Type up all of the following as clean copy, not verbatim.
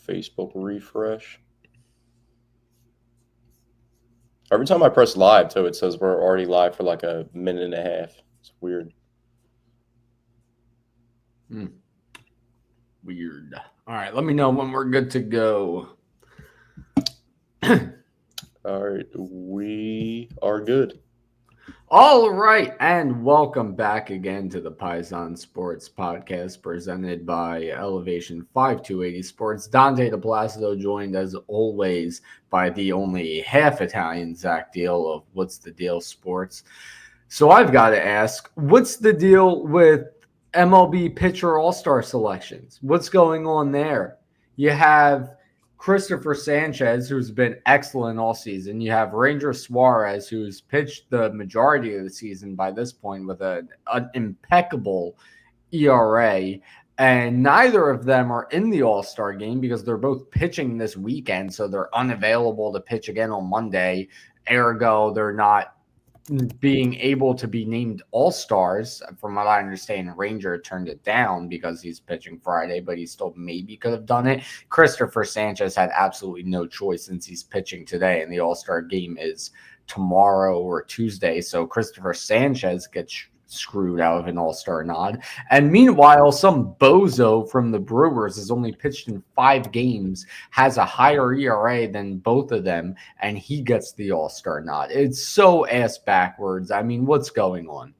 Facebook refresh. Every time I press live, too, it says we're already live for like a minute and a half. It's weird. Weird. All right, let me know when we're good to go. All right, we are good. All right, and welcome back again to the Paisan Sports podcast presented by Elevation 5280 Sports. Dante DePlacido joined as always by the only half Italian Zach Deal of What's the Deal Sports. So I've got to ask, what's the deal with MLB pitcher all-star selections? What's going on there? You have Christopher Sanchez, who's been excellent all season. You have Ranger Suarez, who's pitched the majority of the season by this point with an impeccable ERA. And neither of them are in the All-Star game because they're both pitching this weekend, so they're unavailable to pitch again on Monday. Ergo, they're not being able to be named all-stars. From what I understand, Ranger turned it down because he's pitching Friday, but he still maybe could have done it. Christopher Sanchez had absolutely no choice since he's pitching today, and the all-star game is tomorrow or Tuesday, so Christopher Sanchez gets screwed out of an all-star nod. And meanwhile, some bozo from the Brewers has only pitched in 5 games, has a higher ERA than both of them, and he gets the all-star nod. It's so ass backwards. I mean, what's going on?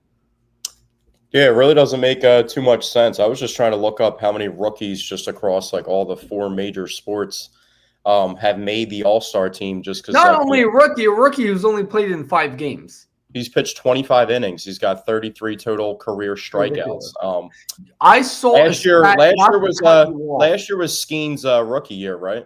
Yeah, it really doesn't make too much sense. I was just trying to look up how many rookies just across like all the 4 major sports have made the all-star team just because. Not only a rookie who's only played in 5 games. He's pitched 25 innings. He's got 33 total career strikeouts. I saw last year was Skeen's rookie year, right?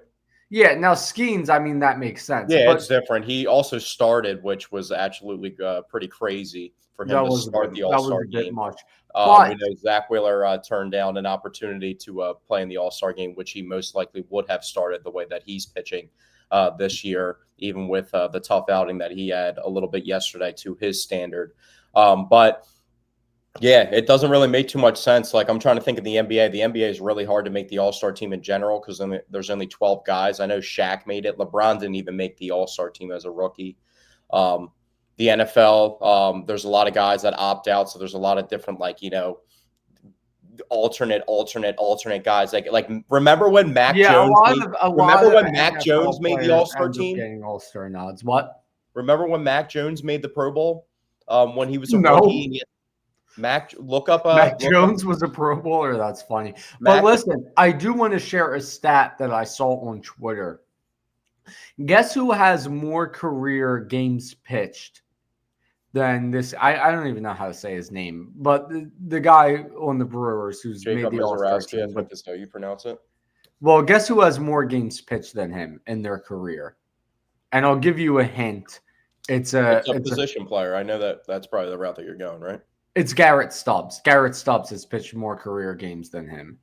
Yeah. Now Skeens, I mean, that makes sense. Yeah, it's different. He also started, which was absolutely pretty crazy for him to start the All-Star game. Much. We know Zach Wheeler turned down an opportunity to play in the All-Star game, which he most likely would have started the way that he's pitching this year, even with the tough outing that he had a little bit yesterday to his standard. But yeah, it doesn't really make too much sense. Like, I'm trying to think of the NBA. The NBA is really hard to make the All-Star team in general because there's only 12 guys. I know Shaq made it. LeBron didn't even make the All-Star team as a rookie. The NFL, there's a lot of guys that opt out. So there's a lot of different, like, alternate guys. Like remember when Mac Jones made the All-Star team? Getting All-Star nods. What? Remember when Mac Jones made the Pro Bowl? When he was a rookie? Mac Jones was a Pro Bowler. That's funny. But listen, I do want to share a stat that I saw on Twitter. Guess who has more career games pitched than this? I don't even know how to say his name, but the guy on the Brewers who's Jacob made the All-Star team. I think is how you pronounce it. Well, guess who has more games pitched than him in their career? And I'll give you a hint. It's a position player. I know that's probably the route that you're going, right? It's Garrett Stubbs. Garrett Stubbs has pitched more career games than him.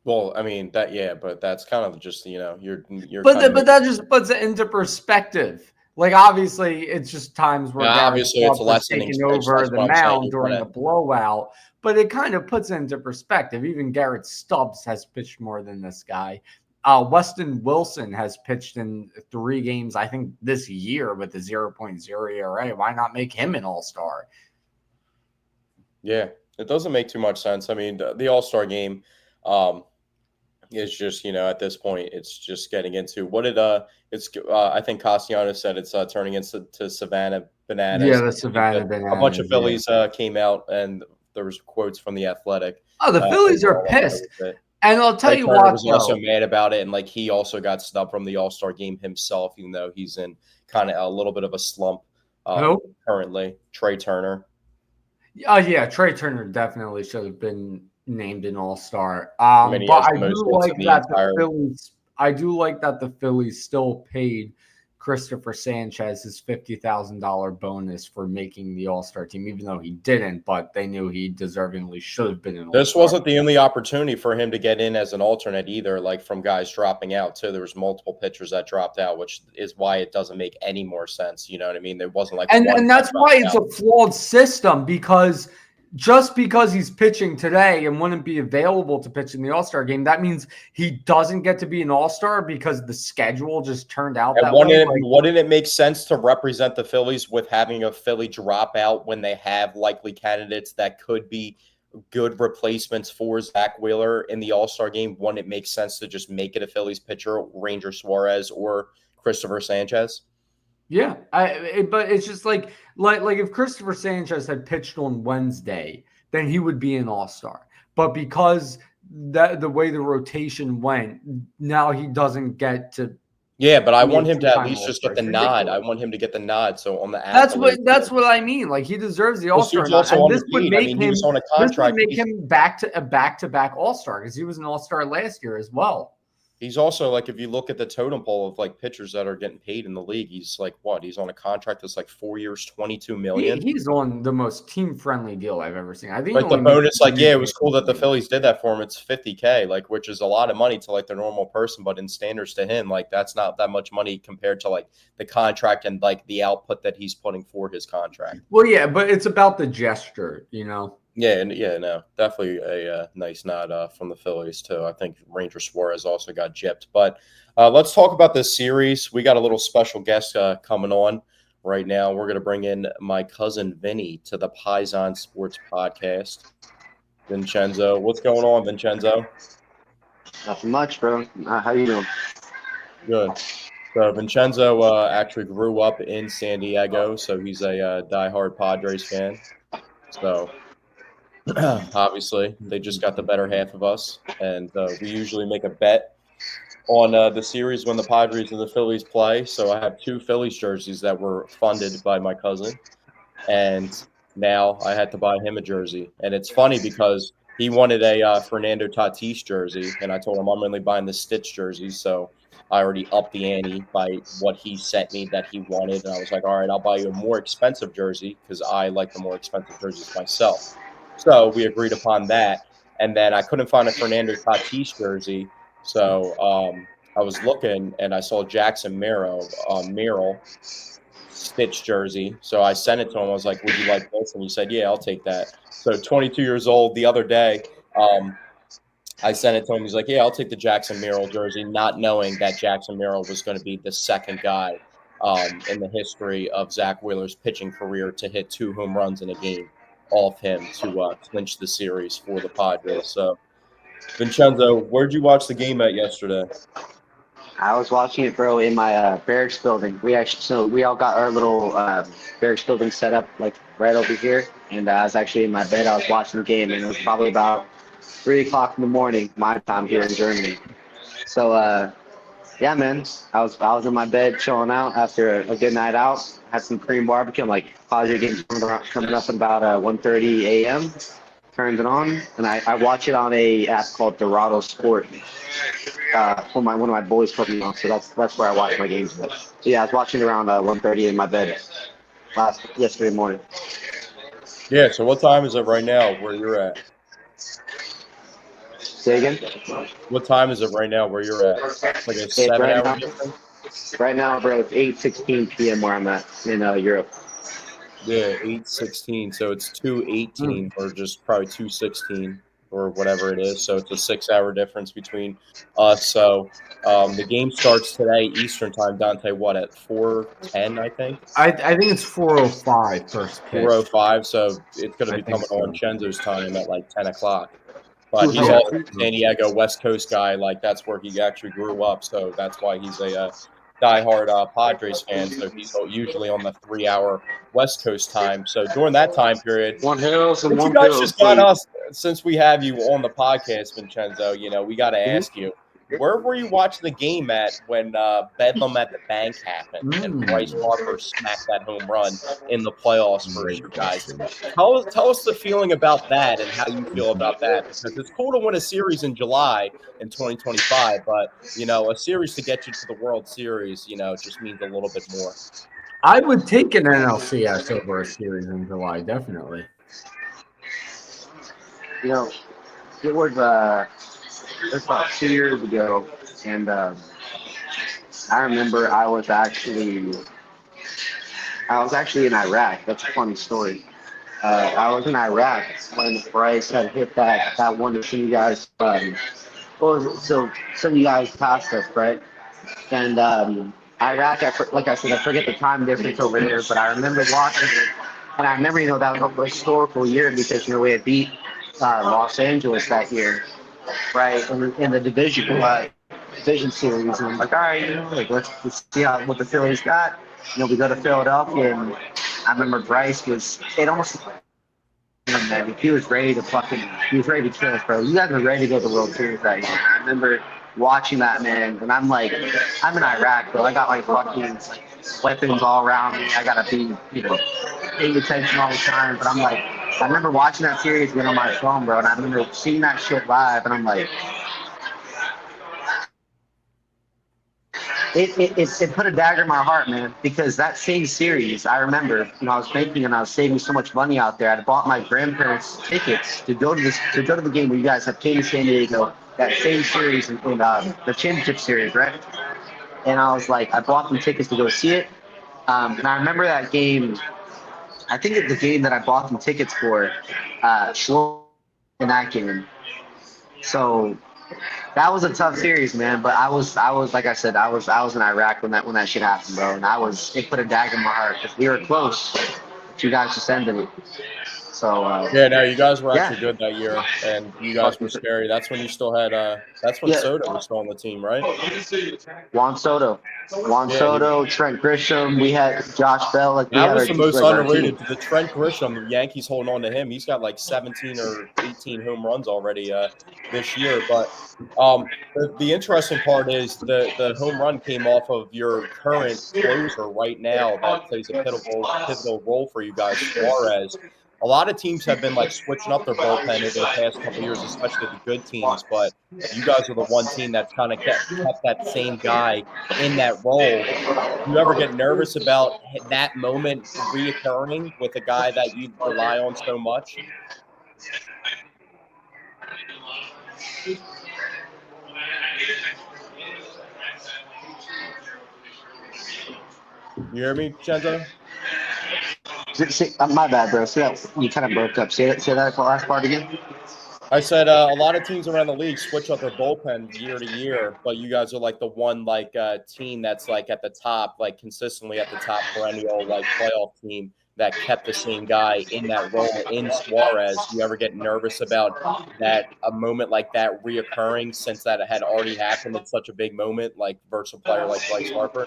Well, I mean but that's kind of just you're. But that just puts it into perspective. Like, obviously, it's just times where obviously it's less taking over the mound during the blowout. But it kind of puts it into perspective. Even Garrett Stubbs has pitched more than this guy. Weston Wilson has pitched in 3 games, I think, this year with a 0.0 ERA. Why not make him an all-star? Yeah, it doesn't make too much sense. I mean, the all-star game is just, at this point, it's just getting into what I think Castellanos said it's turning into Savannah Bananas. Yeah, the Savannah Bananas. A bunch of Phillies came out, and there was quotes from the Athletic. Oh, the Phillies are pissed. And I'll tell you what, was also mad about it, and like he also got snubbed from the All-Star game himself, even though he's in kind of a little bit of a slump currently. Trey Turner. Yeah, Trey Turner definitely should have been named an All-Star. But I do like that the Phillies still paid Christopher Sanchez his $50,000 bonus for making the All-Star team, even though he didn't, but they knew he deservingly should have been an All-Star. This wasn't the only opportunity for him to get in as an alternate either, like from guys dropping out too. There was multiple pitchers that dropped out, which is why it doesn't make any more sense. You know what I mean? There wasn't like and that's why it's a flawed system, because just because he's pitching today and wouldn't be available to pitch in the All-Star game, that means he doesn't get to be an All-Star because the schedule just turned out And that way. wouldn't it make sense to represent the Phillies with having a Philly drop out when they have likely candidates that could be good replacements for Zach Wheeler in the All-Star game? Wouldn't it make sense to just make it a Phillies pitcher, Ranger Suarez or Christopher Sanchez? Yeah, but it's just like if Christopher Sanchez had pitched on Wednesday, then he would be an All-Star. But because the way the rotation went, now he doesn't get to Yeah, but I be a want him to at two-time least just get All-Star. the It's nod. I ridiculous. want him to get the nod. So on the That's what accolades, that's what I mean. Like he deserves the this All-Star dude's nod, also and underpaid. I mean, he was on a this would contract. make him back-to-back All-Star because he was an All-Star last year as well. He's also like, if you look at the totem pole of like pitchers that are getting paid in the league, he's like what? He's on a contract that's like 4 years, 22 million. He's on the most team-friendly deal I've ever seen. I think he Like the only makes bonus, like yeah, it was cool that the 150. Phillies did that for him. It's 50K, like which is a lot of money to like the normal person, but in standards to him, like that's not that much money compared to like the contract and like the output that he's putting for his contract. Well, yeah, but it's about the gesture, you know. Yeah, and yeah, no, definitely a nice nod from the Phillies too. I think Ranger Suarez also got gypped, but let's talk about this series. We got a little special guest coming on right now. We're going to bring in my cousin Vinnie to the Paisan Sports podcast. Vincenzo, what's going on, Vincenzo? Nothing much, bro. How you doing? Good. So Vincenzo actually grew up in San Diego, so he's a diehard Padres fan. So obviously, they just got the better half of us, and we usually make a bet on the series when the Padres and the Phillies play. So I have two Phillies jerseys that were funded by my cousin, and now I had to buy him a jersey. And it's funny because he wanted a Fernando Tatis jersey, and I told him I'm only buying the Stitch jersey, so I already upped the ante by what he sent me that he wanted, and I was like, all right, I'll buy you a more expensive jersey because I like the more expensive jerseys myself. So we agreed upon that. And then I couldn't find a Fernando Tatis jersey. So I was looking and I saw Jackson Merrill Stitch jersey. So I sent it to him. I was like, would you like this? And he said, yeah, I'll take that. So 22 years old the other day, I sent it to him. He's like, yeah, I'll take the Jackson Merrill jersey, not knowing that Jackson Merrill was going to be the second guy in the history of Zach Wheeler's pitching career to hit 2 home runs in a game off him to clinch the series for the Padres. So, Vincenzo, where'd you watch the game at yesterday? I was watching it, bro, in my barracks building. We all got our little barracks building set up like right over here, and I was actually in my bed. I was watching the game, and it was probably about 3 o'clock in the morning, my time here in Germany. So, yeah, man, I was in my bed chilling out after a good night out. Had some Korean barbecue. I'm like, Padre game's coming up at about 1:30 a.m. Turns it on, and I watch it on a app called Dorado Sport. For one of my boys put me on, so that's where I watch my games. But yeah, I was watching around 1:30 in my bed yesterday morning. Yeah, so what time is it right now where you're at? Say again? What time is it right now where you're at? Like a It's 7 hour difference? right now, bro. It's 8:16 p.m. where I'm at in Europe. Yeah, 8:16. So it's 2:18 or just probably 2:16 or whatever it is. So it's a 6 hour difference between us. So the game starts today Eastern time. Dante, what at 4:10? I think I think it's 4:05 first pitch. 4:05. So it's going to I be think coming so. on Chenzo's time at like 10 o'clock. But he's Yeah. also a San Diego West Coast guy. Like that's where he actually grew up. So that's why he's a diehard Padres fan. So he's usually on the 3 hour West Coast time. So during that time period, One Hills and since you one guys Pills, just got please. us, since we have you on the podcast, Vincenzo, we got to ask you, where were you watching the game at when Bedlam at the Bank happened and Bryce Harper smacked that home run in the playoffs for you guys? Tell us the feeling about that and how you feel about that, because it's cool to win a series in July in 2025, but a series to get you to the World Series, just means a little bit more. I would take an NLCS over a series in July, definitely. You know, it was about 2 years ago, and I remember I was actually in Iraq. That's a funny story. I was in Iraq when Bryce had hit that one to you guys. What was it? So some of you guys passed us, right? And Iraq, like I said, I forget the time difference over there, but I remember watching it, and I remember, that was a historical year because we had beat Los Angeles that year, right? In the division series, and I'm like, all right, like let's see what the Phillies got. We go to Philadelphia, and I remember Bryce was it almost man, he was ready to he was ready to kill us, bro. You guys were ready to go to the World Series that year. I remember watching that, man, and I'm like, I'm in Iraq, bro. I got like fucking weapons all around me. I gotta be, paying attention all the time. But I'm like, I remember watching that series again on my phone, bro, and I remember seeing that shit live, and I'm like, it put a dagger in my heart, man, because that same series, I remember, I was making and I was saving so much money out there. I bought my grandparents tickets to go to the game where you guys have came to San Diego, that same series in the championship series, right? And I was like, I bought them tickets to go see it. And I remember that game. I think it's the game that I bought them tickets for. Schwartz in that game. So that was a tough series, man. But I was like I said, I was in Iraq when that shit happened, bro. And it put a dagger in my heart because we were close, but you guys just ended it. So Yeah, no, you guys were yeah, actually good that year, and you guys were fucking scary. That's when you still had. That's when yeah. Soto was still on the team, right? Juan Soto, Yeah, Trent Grisham. We had Josh Bell. Like we that had was the most our team. underrated. The Trent Grisham, the Yankees holding on to him. He's got like 17 or 18 home runs already this year. But the interesting part is the home run came off of your current closer right now that plays a pivotal role for you guys, Suarez. A lot of teams have been like switching up their bullpen over the past couple of years, especially the good teams. But you guys are the one team that's kind of kept that same guy in that role. You ever get nervous about that moment reoccurring with a guy that you rely on so much? You hear me, Chenzo? My bad, bro. See that you kind of broke up. Say that last part again. I said a lot of teams around the league switch up their bullpen year to year, but you guys are like the one team that's like at the top, like consistently at the top, perennial like playoff team that kept the same guy in that role in Suarez. You ever get nervous about that a moment like that reoccurring since that had already happened in such a big moment, like versus a player like Bryce Harper?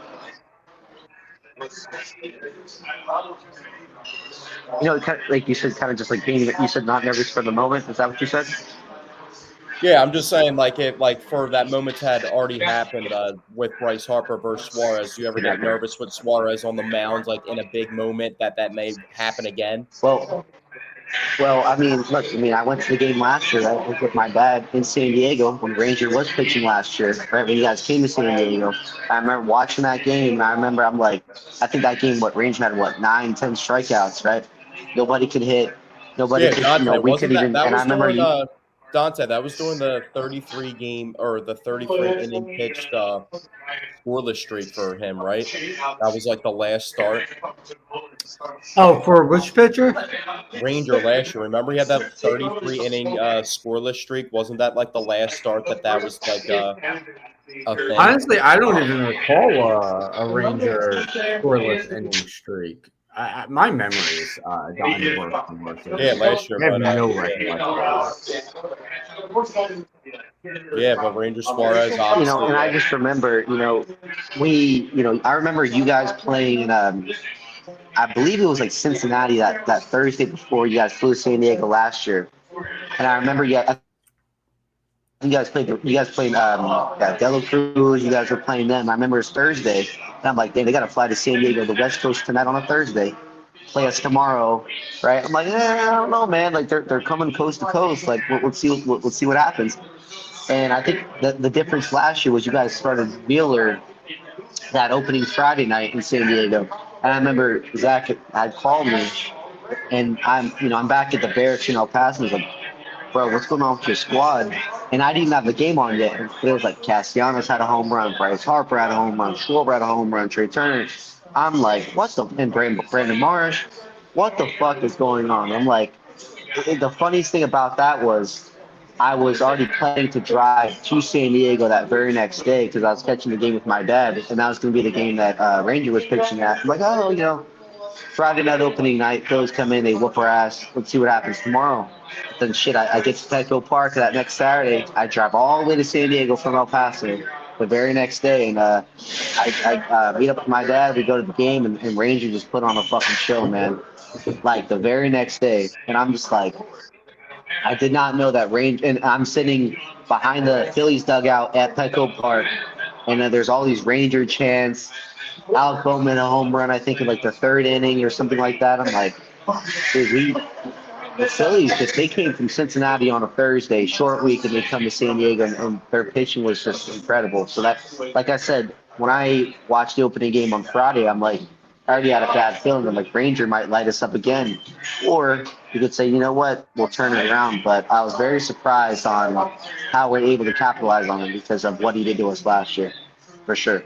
Like you said, kind of just like being. You said not nervous for the moment. Is that what you said? Yeah, I'm just saying, like, if like for that moment had already happened with Bryce Harper versus Suarez, do you ever get nervous with Suarez on the mound, like in a big moment that may happen again? Well, I mean, look, I went to the game last year, right, with my dad in San Diego when Ranger was pitching last year, right, when you guys came to San Diego. I remember watching that game, and I remember I'm like, I think that game, Ranger had, 9, 10 strikeouts, right? Nobody could hit. Nobody Yeah, could, Dante, we could wasn't that even, that and I was remember during you. Dante? That was during the 33 game or the 33 inning pitched scoreless streak for him, right? That was like the last start. Oh, for which pitcher? Ranger last year. Remember he had that 33 inning scoreless streak. Wasn't that like the last start that was like a thing? Honestly, I don't even recall a Ranger scoreless inning streak. My memory is gotten worse and worse. Yeah, last year, I have but no recollection of yeah, but Ranger Suarez And obviously. I just remember, I remember you guys playing in, I believe it was like Cincinnati that Thursday before you guys flew to San Diego last year. And I remember you guys played Dela Cruz. You guys were playing them. I remember it's Thursday, and I'm like, damn, they got to fly to San Diego, the West Coast tonight on a Thursday, play us tomorrow, right? I'm like, I don't know, man. Like they're coming coast to coast. Like let's see what happens. And I think the difference last year was you guys started Wheeler that opening Friday night in San Diego. And I remember Zach had called me, and I'm back at the barracks in El Paso. He's like, bro, what's going on with your squad? And I didn't have the game on yet. But it was like Castellanos had a home run, Bryce Harper had a home run, Schwarber had a home run, Trey Turner. I'm like, what the? And Brandon Marsh. what the fuck is going on? I'm like, the funniest thing about that was I was already planning to drive to San Diego that very next day because I was catching the game with my dad, and that was going to be the game that Ranger was pitching at. I'm like, oh, Friday night opening night, Phillies come in, they whoop our ass. Let's see what happens tomorrow. But then shit, I get to Petco Park that next Saturday. I drive all the way to San Diego from El Paso the very next day, and I meet up with my dad. We go to the game, and Ranger just put on a fucking show, man. Like the very next day, and I'm just like, I did not know that range. And I'm sitting behind the Phillies dugout at Petco Park, and then there's all these Ranger chants. Alec Bowman a home run, I think in like the third inning or something like that. I'm like, dude, the Phillies, if they came from Cincinnati on a Thursday, short week, and they come to San Diego, and their pitching was just incredible. So that, like I said, when I watched the opening game on Friday, I'm like, I already had a bad feeling. I'm like, Ranger might light us up again. Or you could say, you know what, we'll turn it around. But I was very surprised on how we're able to capitalize on him because of what he did to us last year, for sure.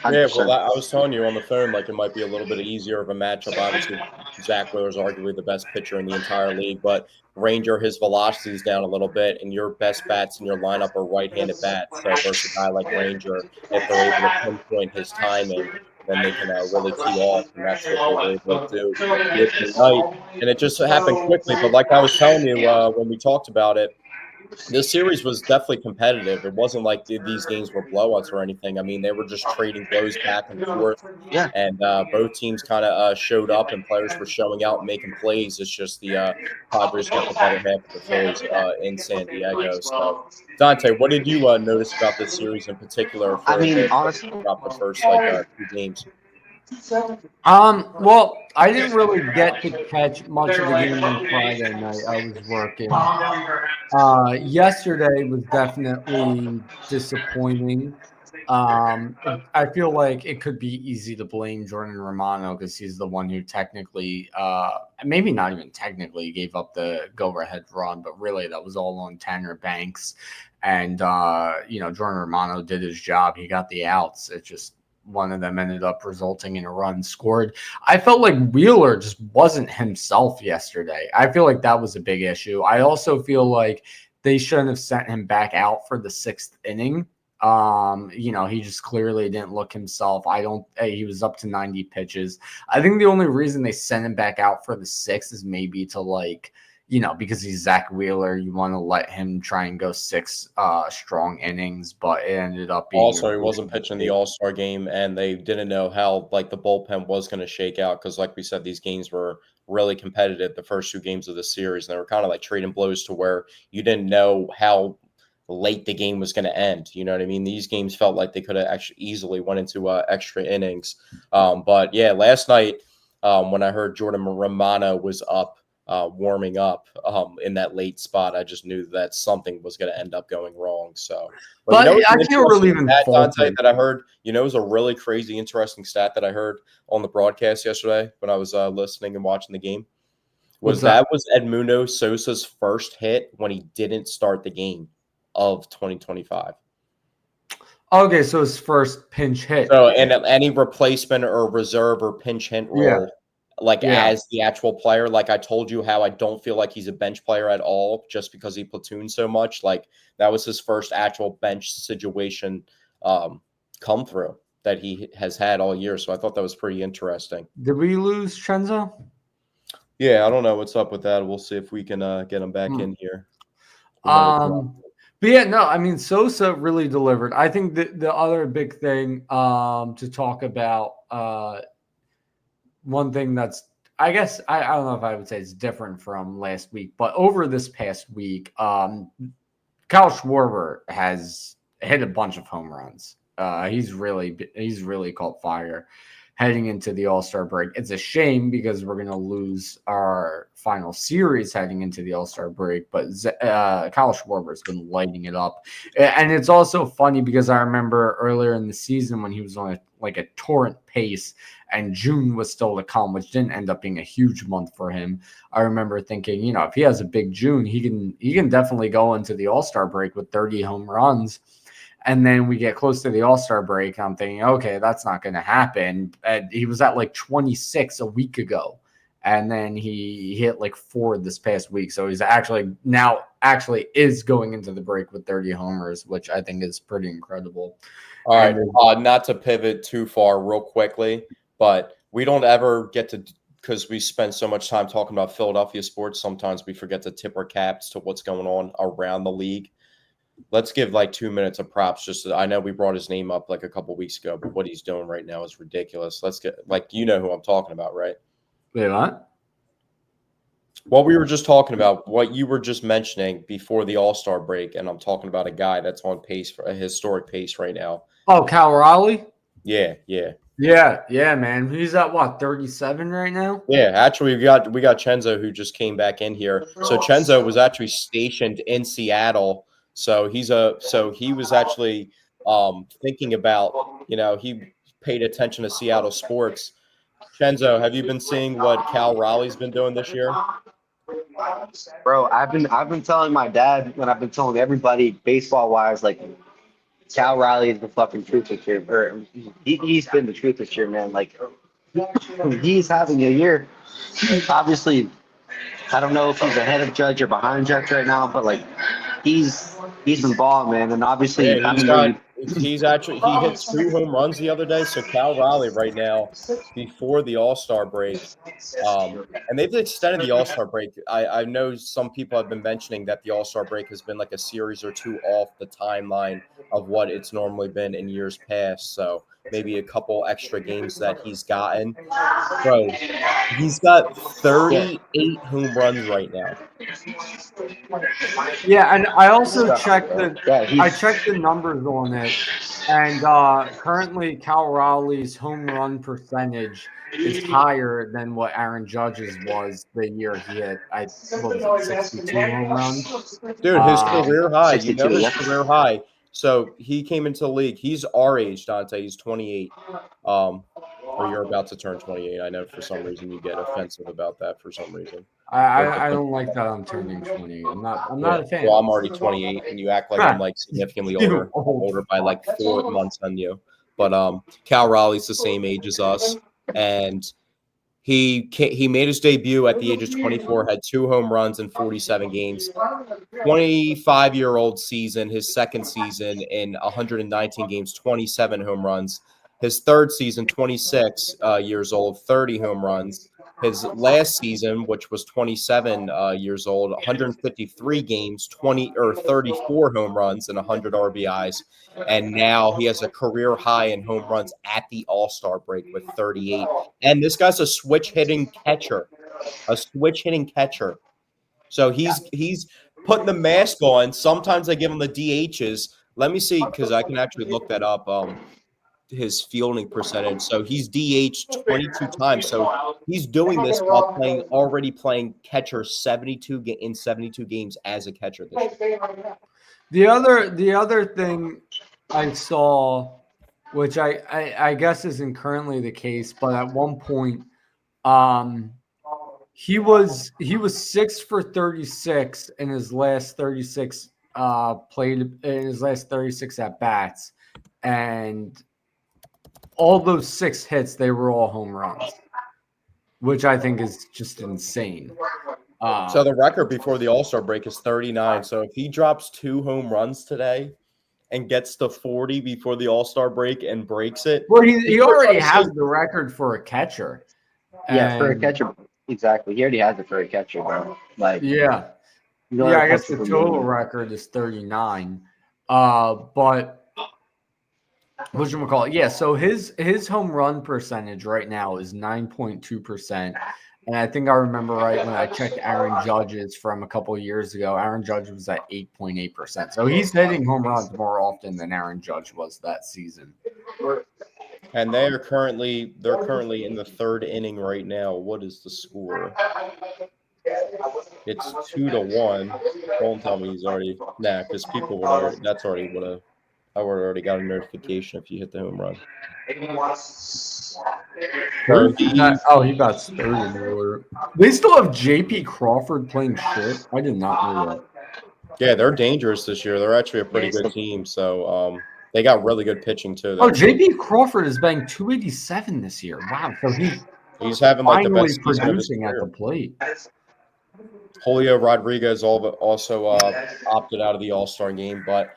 Yeah, well, 100%. I was telling you on the phone, like it might be a little bit easier of a matchup. Obviously, Zach Wheeler's arguably the best pitcher in the entire league, but Ranger, his velocity is down a little bit, and your best bats in your lineup are right-handed bats. So versus a guy like Ranger, if they're able to pinpoint his timing, then they can really tee off, and that's what they were able to do the opening night. And it just happened quickly. But like I was telling you when we talked about it, this series was definitely competitive. It wasn't like these games were blowouts or anything. I mean, they were just trading blows back and forth, Yeah. and both teams kind of showed up, and players were showing out and making plays. It's just the Padres got the better half of the Phillies in San Diego. So, Dante, what did you notice about this series in particular I for mean, the honestly, about the first two games? Well, I didn't really get to catch much of the game on Friday night. I was working. Yesterday was definitely disappointing. I feel like it could be easy to blame Jordan Romano because he's the one who technically, maybe not even technically, gave up the go-ahead run, but really that was all on Tanner Banks. And, Jordan Romano did his job. He got the outs. It just one of them ended up resulting in a run scored. I felt like Wheeler just wasn't himself yesterday. I feel like that was a big issue. I also feel like they shouldn't have sent him back out for the sixth inning. He just clearly didn't look himself. He was up to 90 pitches. I think the only reason they sent him back out for the sixth is maybe to because he's Zach Wheeler, you want to let him try and go six strong innings, but it ended up being Also, he wasn't pitching the All-Star game, and they didn't know how the bullpen was going to shake out because, like we said, these games were really competitive. The first two games of the series, and they were kind of like trading blows to where you didn't know how late the game was going to end. You know what I mean? These games felt like they could have actually easily went into extra innings. But yeah, last night when I heard Jordan Romano was up warming up in that late spot, I just knew that something was going to end up going wrong. So, but I can't really even fault Dante, that I heard. It was a really crazy, interesting stat that I heard on the broadcast yesterday when I was listening and watching the game. Was Edmundo Sosa's first hit when he didn't start the game of 2025. Okay, so his first pinch hit. So, and any replacement or reserve or pinch hit role. Yeah. As the actual player, like I told you how I don't feel like he's a bench player at all just because he platoons so much. Like that was his first actual bench situation come through that he has had all year. So I thought that was pretty interesting. Did we lose Chenzo? Yeah, I don't know what's up with that. We'll see if we can get him back in here. But yeah, no, I mean, Sosa really delivered. I think the other big thing to talk about, one thing that's, I guess, I don't know if I would say it's different from last week, but over this past week, Kyle Schwarber has hit a bunch of home runs. He's really caught fire heading into the All-Star break. It's a shame because we're going to lose our final series heading into the All-Star break, but Kyle Schwarber's been lighting it up. And it's also funny because I remember earlier in the season when he was on a torrent pace and June was still to come, which didn't end up being a huge month for him. I remember thinking, if he has a big June, he can definitely go into the All-Star break with 30 home runs. And then we get close to the All-Star break. I'm thinking, okay, that's not going to happen. And he was at 26 a week ago. and then he hit like 4 this past week. So he's actually is going into the break with 30 homers, which I think is pretty incredible. All right, not to pivot too far real quickly, but we don't ever get to, because we spend so much time talking about Philadelphia sports, sometimes we forget to tip our caps to what's going on around the league. Let's give like 2 minutes of props. I know we brought his name up like a couple weeks ago, but what he's doing right now is ridiculous. Let's get, like, you know who I'm talking about, right? Wait, what? What we were just talking about, what you were just mentioning before the All-Star break, and I'm talking about a guy that's on pace for a historic pace right now. Oh, Cal Raleigh? Yeah, man. He's at what, 37 right now? Yeah, actually, we got Chenzo, who just came back in here. So Chenzo was actually stationed in Seattle. So he was actually thinking about, he paid attention to Seattle sports. Chenzo, have you been seeing what Cal Raleigh's been doing this year? Bro, I've been telling my dad, when I've been telling everybody baseball wise, like Cal Riley is the fucking truth this year. Or he's been the truth this year, man. Like he's having a year. Obviously, I don't know if he's ahead of Judge or behind Judge right now, but like he's been balling, man. And obviously, he hit 2 home runs the other day. So Cal Raleigh right now, before the All-Star break, and they've extended the All-Star break. I know some people have been mentioning that the All-Star break has been like a series or 2 off the timeline of what it's normally been in years past. So maybe a couple extra games that he's gotten. Bro, he's got 38 home runs right now. Yeah, and I also checked the numbers on it, and currently Cal Raleigh's home run percentage is higher than what Aaron Judge's was the year he hit. 62 home runs. Dude, his career high. You know his yeah. career high. So he came into the league. He's our age, Dante. He's 28. Or you're about to turn 28. I know for some reason you get offensive about that for some reason. I don't like that I'm turning 28. I'm not a fan. Well, I'm already 28, and you act like I'm like significantly older by like 4 months on you. But Cal Raleigh's the same age as us, and he made his debut at the age of 24, had 2 home runs in 47 games. 25-year-old season, his second season in 119 games, 27 home runs. His third season, 26 years old, 30 home runs. His last season, which was 27 years old, 153 games, 34 home runs and 100 RBIs. And now he has a career high in home runs at the All-Star break with 38. And this guy's a switch-hitting catcher. So he's putting the mask on. Sometimes they give him the DHs. Let me see, because I can actually look that up. His fielding percentage. So he's DH 22 times. So he's doing this while already playing catcher 72 games as a catcher this year. The other thing I saw, which I guess isn't currently the case, but at one point, he was 6 for 36 in his last 36 at bats, and all those 6 hits, they were all home runs, which I think is just insane. So the record before the All-Star break is 39. So if he drops 2 home runs today and gets to 40 before the All-Star break and breaks it. Well, he already has the record for a catcher. Yeah, for a catcher. Exactly. He already has it for a catcher, bro. Like, yeah. Yeah, I guess the total record is 39. But whatchamacallit? Yeah, so his home run percentage right now is 9.2%. And I think I remember right when I checked Aaron Judge's from a couple of years ago. Aaron Judge was at 8.8%. So he's hitting home runs more often than Aaron Judge was that season. And they're currently in the 3rd inning right now. What is the score? It's 2-1. Don't tell me he's already because people would already. That's already what a. I would already got a notification if you hit the home run. He got 30. They still have J.P. Crawford playing shit. I did not know that. Yeah, they're dangerous this year. They're actually a pretty good team. So they got really good pitching too. Oh, J.P. Crawford is batting 287 this year. Wow. So He's having like the finally best season of his producing at the career. plate. Julio Rodriguez also opted out of the All-Star game, but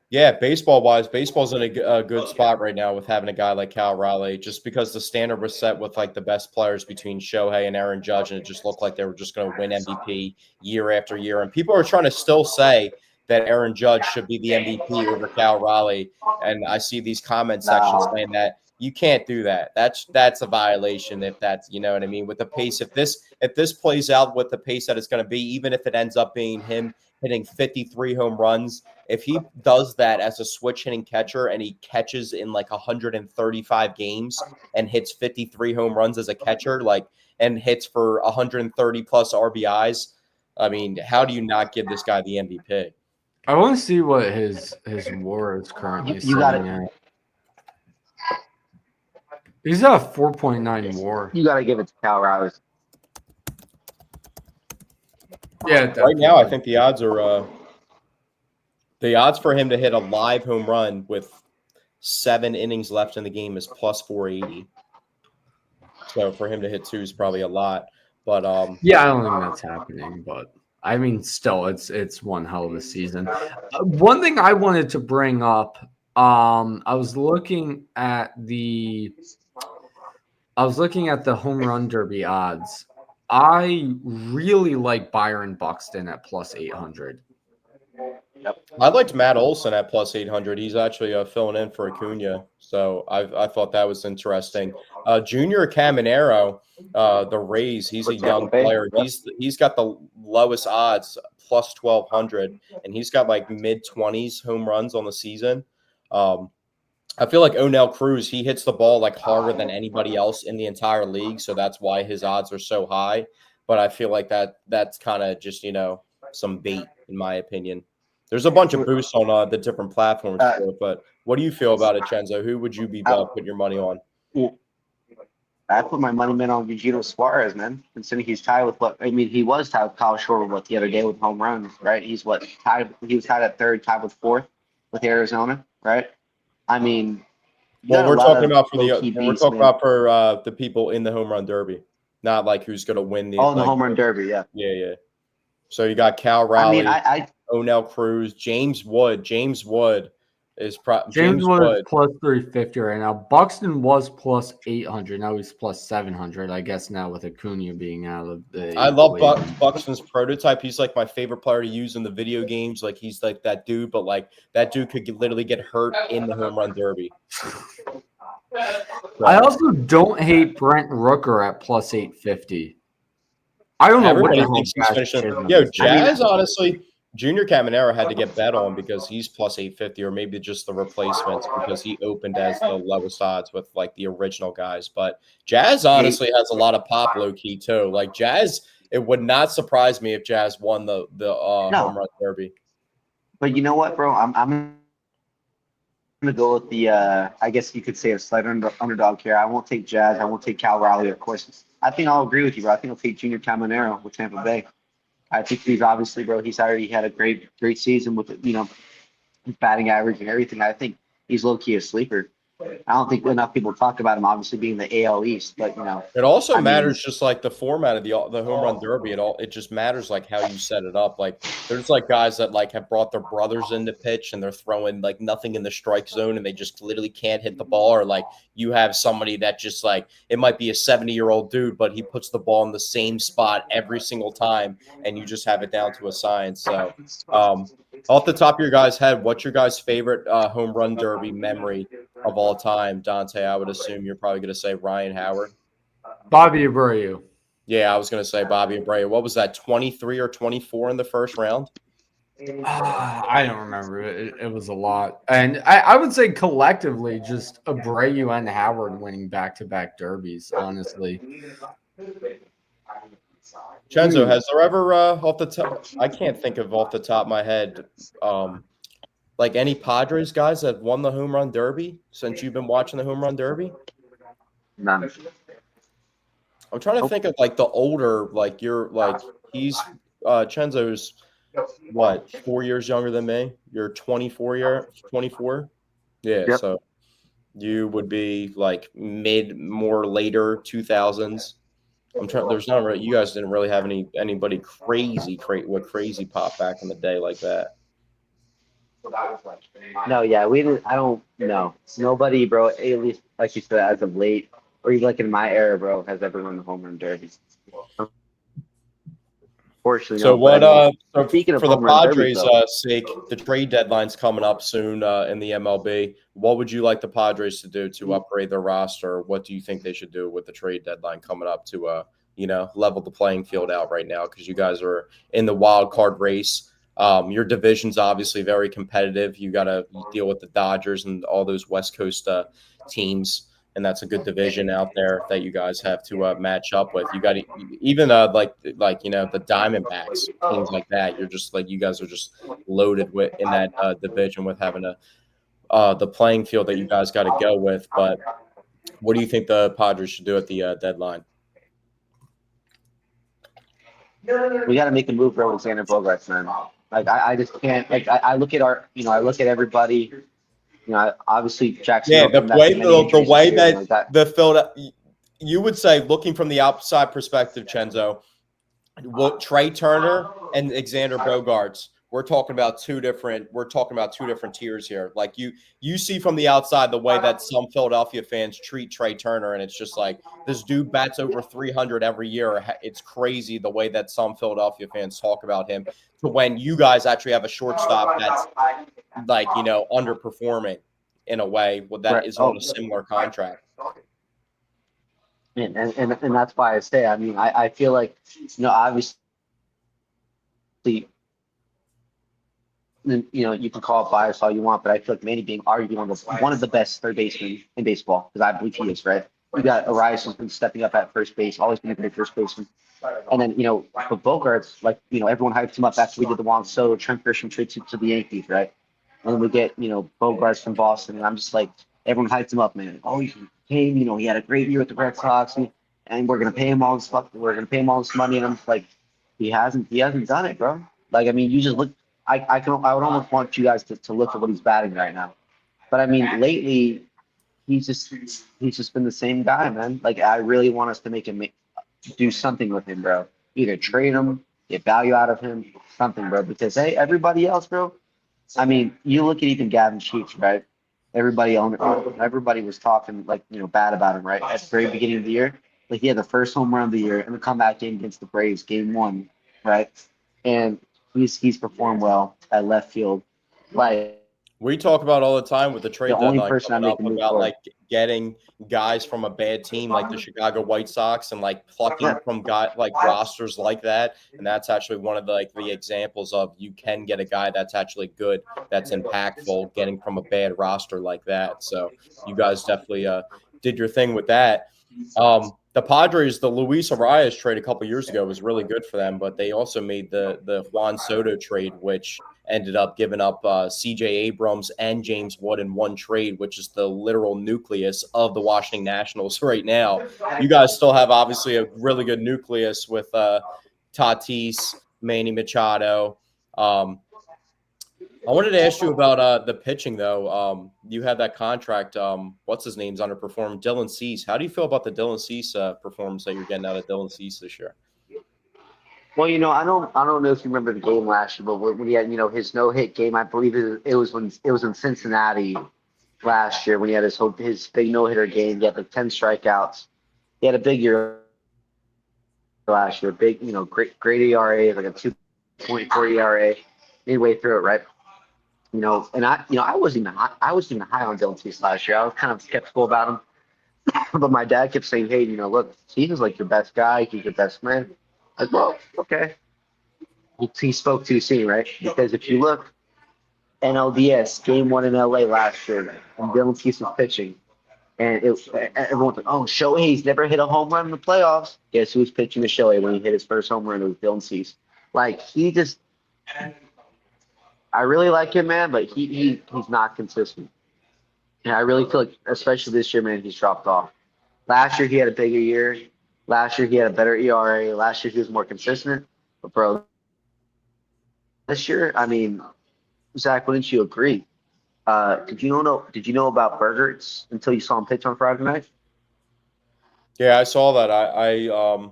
yeah, baseball-wise, baseball's in a good spot right now with having a guy like Cal Raleigh, just because the standard was set with like the best players between Shohei and Aaron Judge, and it just looked like they were just going to win MVP year after year. And people are trying to still say that Aaron Judge should be the MVP over Cal Raleigh, and I see these comment sections No. saying that you can't do that. That's a violation if that's, you know what I mean, with the pace. If this plays out with the pace that it's going to be, even if it ends up being him hitting 53 home runs. If he does that as a switch hitting catcher and he catches in like 135 games and hits 53 home runs as a catcher, like, and hits for 130 plus RBIs, I mean, how do you not give this guy the MVP? I want to see what his WAR is currently You got sitting it. at. He's at a 4.9 WAR. You got to give it to Cal Raleigh. Yeah, Right now, I think the odds are the odds for him to hit a live home run with 7 innings left in the game is plus 480. So for him to hit 2 is probably a lot. But yeah, I don't think that's happening. But I mean, still, it's one hell of a season. One thing I wanted to bring up, I was looking at the home run derby odds. I really like Byron Buxton at plus 800. I liked Matt Olson at plus 800. He's actually filling in for Acuna, so I thought that was interesting. Junior Caminero, the Rays, he's a young player. He's got the lowest odds, plus 1,200, and he's got like mid-20s home runs on the season. I feel like O'Neill Cruz, he hits the ball like harder than anybody else in the entire league, so that's why his odds are so high. But I feel like that's kind of just, you know, some bait in my opinion. There's a bunch of boosts on the different platforms for it, but what do you feel about it, Chenzo? Who would you be putting your money on? I put my money man on Eugenio Suarez, man. Considering he's tied with he was tied with Kyle Schwarber the other day with home runs, right? He's tied. He was tied at third, tied with fourth with Arizona, right? I mean, well, we're talking about for the people in the home run derby, not like who's going to win the. Oh, the home run derby, yeah. Yeah. So you got Cal Raleigh, I mean, O'Neill Cruz, James Wood. James Wood is James Wood plus 350 right now. Buxton was plus 800. Now he's plus 700. I guess now with Acuna being out of the. I love Buxton's prototype. He's like my favorite player to use in the video games. Like he's like that dude, but like that dude could literally get hurt in the home run derby. I also don't hate Brent Rooker at plus 850. I don't know. Everybody thinks he's finishing. Yo, Jazz, honestly, Junior Caminero had to get bet on because he's plus 850, or maybe just the replacements because he opened as the lowest odds with like the original guys. But Jazz honestly has a lot of pop low key too. Like Jazz, it would not surprise me if Jazz won the home run derby. But you know what, bro? I'm gonna go with the I guess you could say a slight underdog here. I won't take Jazz. I won't take Cal Raleigh, of course. I think I'll agree with you, bro. I think I'll take Junior Caminero with Tampa Bay. I think he's obviously, bro, he's already had a great season with, you know, his batting average and everything. I think he's low-key a sleeper. I don't think enough people talk about him, obviously being the AL East, but, you know. It also matters just like the format of the home run derby. It just matters like how you set it up. Like there's like guys that like have brought their brothers into pitch and they're throwing like nothing in the strike zone and they just literally can't hit the ball. Or like you have somebody that just like it might be a 70-year-old dude, but he puts the ball in the same spot every single time and you just have it down to a science. So off the top of your guys' head, what's your guys' favorite home run derby memory of all time? Dante, I would assume you're probably going to say Ryan Howard. Bobby Abreu. Yeah, I was going to say Bobby Abreu. What was that, 23 or 24 in the first round? I don't remember. It was a lot. And I would say collectively just Abreu and Howard winning back-to-back derbies, honestly. Chenzo, has there ever off the top – I can't think of off the top of my head like any Padres guys that won the home run derby since you've been watching the home run derby? None. I'm trying to think of like the older, like you're like he's Chenzo's what, 4 years younger than me? You're 24. Yeah, Yep. so You would be like more later 2000s. I'm trying. There's not really. You guys didn't really have anybody with crazy pop back in the day like that. No, yeah, we didn't. I don't know. Nobody, bro. At least like you said, as of late, or even like in my era, bro, has ever won the home run derby. Unfortunately, So no. But I what? mean, So speaking of for the home run derbies, Padres' though, sake, the trade deadline's coming up soon in the MLB. What would you like the Padres to do to upgrade their roster? What do you think they should do with the trade deadline coming up to level the playing field out right now? Because you guys are in the wild card race. Your division's obviously very competitive. You got to deal with the Dodgers and all those West Coast teams, and that's a good division out there that you guys have to match up with. You got to even the Diamondbacks, teams like that. You're just like you guys are just loaded with in that division with having the playing field that you guys got to go with. But what do you think the Padres should do at the deadline? we got to make a move for Alexander Bogarts, man. Like I just can't. Like I look at I look at everybody. Obviously Yeah, Jacksonville the coming back way from many the injuries this way year, and that like that. the Philadelphia, you would say, looking from the outside perspective, Chenzo, what Trey Turner and Xander Bogaerts, we're talking about two different tiers here. Like you see from the outside the way that some Philadelphia fans treat Trey Turner, and it's just like this dude bats over 300 every year. It's crazy the way that some Philadelphia fans talk about him, to when you guys actually have a shortstop that's underperforming in a way that Right. is on Oh, a similar contract. and that's why I say. I mean, I feel like obviously, you can call it bias all you want, but I feel like Manny being arguably one of the best third basemen in baseball, because I believe he is, right? You got Arias who's been stepping up at first base, always been a great first baseman. And then, for Bogarts, like, everyone hyped him up after we did the Juan Soto, Trent Grisham trade to the Yankees, right? And then we get, Bogarts from Boston, and I'm just like, everyone hyped him up, man. Oh, he came, he had a great year with the Red Sox, and we're gonna pay him all this we're gonna pay him all this money, and I'm just like, he hasn't done it, bro. Like, I mean, you just look. I would almost want you guys to look at what he's batting right now. But I mean, lately he's just been the same guy, man. Like, I really want us to make him do something with him, bro. Either trade him, get value out of him, something, bro. Because hey, everybody else, bro. I mean, you look at even Gavin Sheets, right? Everybody was talking like bad about him, right? At the very beginning of the year, like he had the first home run of the year in the comeback game against the Braves, game one, right? And he's performed well at left field. Like We talk about all the time with the the trade only deadline person I'm coming up making move about for. like getting guys from a bad team like the Chicago White Sox and like Yeah, plucking from rosters like that. And that's actually one of the examples of you can get a guy that's actually good, that's impactful, getting from a bad roster like that. So you guys definitely did your thing with that. The Padres, the Luis Arias trade a couple years ago was really good for them, but they also made the Juan Soto trade, which ended up giving up C.J. Abrams and James Wood in one trade, which is the literal nucleus of the Washington Nationals right now. You guys still have obviously a really good nucleus with Tatis, Manny Machado. I wanted to ask you about the pitching, though. You had that contract. What's his name's underperformed? Dylan Cease. How do you feel about the Dylan Cease performance that you're getting out of Dylan Cease this year? well, I don't know if you remember the game last year, but when he had his no hit game, I believe it was in Cincinnati last year when he had his big no hitter game. He had like 10 strikeouts. He had a big year last year, big great ERA, like a 2.4 ERA, midway through it, right? And I wasn't even high on Dylan Cease last year. I was kind of skeptical about him, but my dad kept saying, "Hey, look, Cease is like your best guy. He's your best man." Like, well, okay. He spoke too soon, right? Because if you look, NLDS game one in LA last year, and Dylan Cease was pitching, and everyone's like, "Oh, Shohei's never hit a home run in the playoffs." Guess who was pitching to Shohei when he hit his first home run? It was Dylan Cease. Like I really like him, man, but he's not consistent. And I really feel like, especially this year, man, he's dropped off. Last year he had a bigger year. Last year he had a better ERA. Last year he was more consistent. But bro, this year, I mean, Zach, wouldn't you agree? Did you know about Burgerts until you saw him pitch on Friday night? Yeah, I saw that. I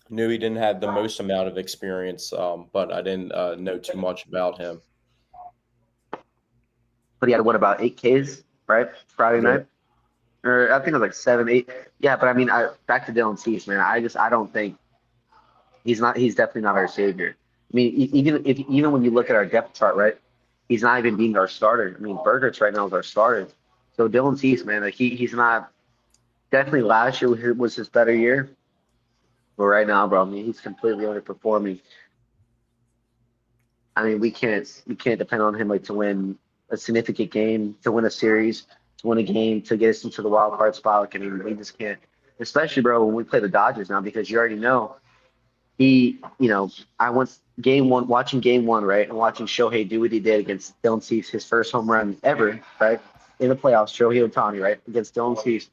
knew he didn't have the most amount of experience, but I didn't know too much about him. But he had what about 8 Ks, right? Friday Yeah. night, or I think it was like 7, 8. Yeah, but I mean, back to Dylan Cease, man. I don't think he's not. He's definitely not our savior. I mean, even when you look at our depth chart, right? He's not even being our starter. I mean, Burgerts right now is our starter. So Dylan Cease, man, like he's not. Definitely last year was his better year, but right now, bro, I mean, he's completely underperforming. I mean, we can't depend on him like to win a significant game, to win a series, to win a game, to get us into the wild card spot. Like, I mean, we just can't. Especially, bro, when we play the Dodgers now, because you already know I went game one, watching game one, right, and watching Shohei do what he did against Dylan Cease, his first home run ever, right, in the playoffs, Shohei Ohtani, right, against Dylan Cease.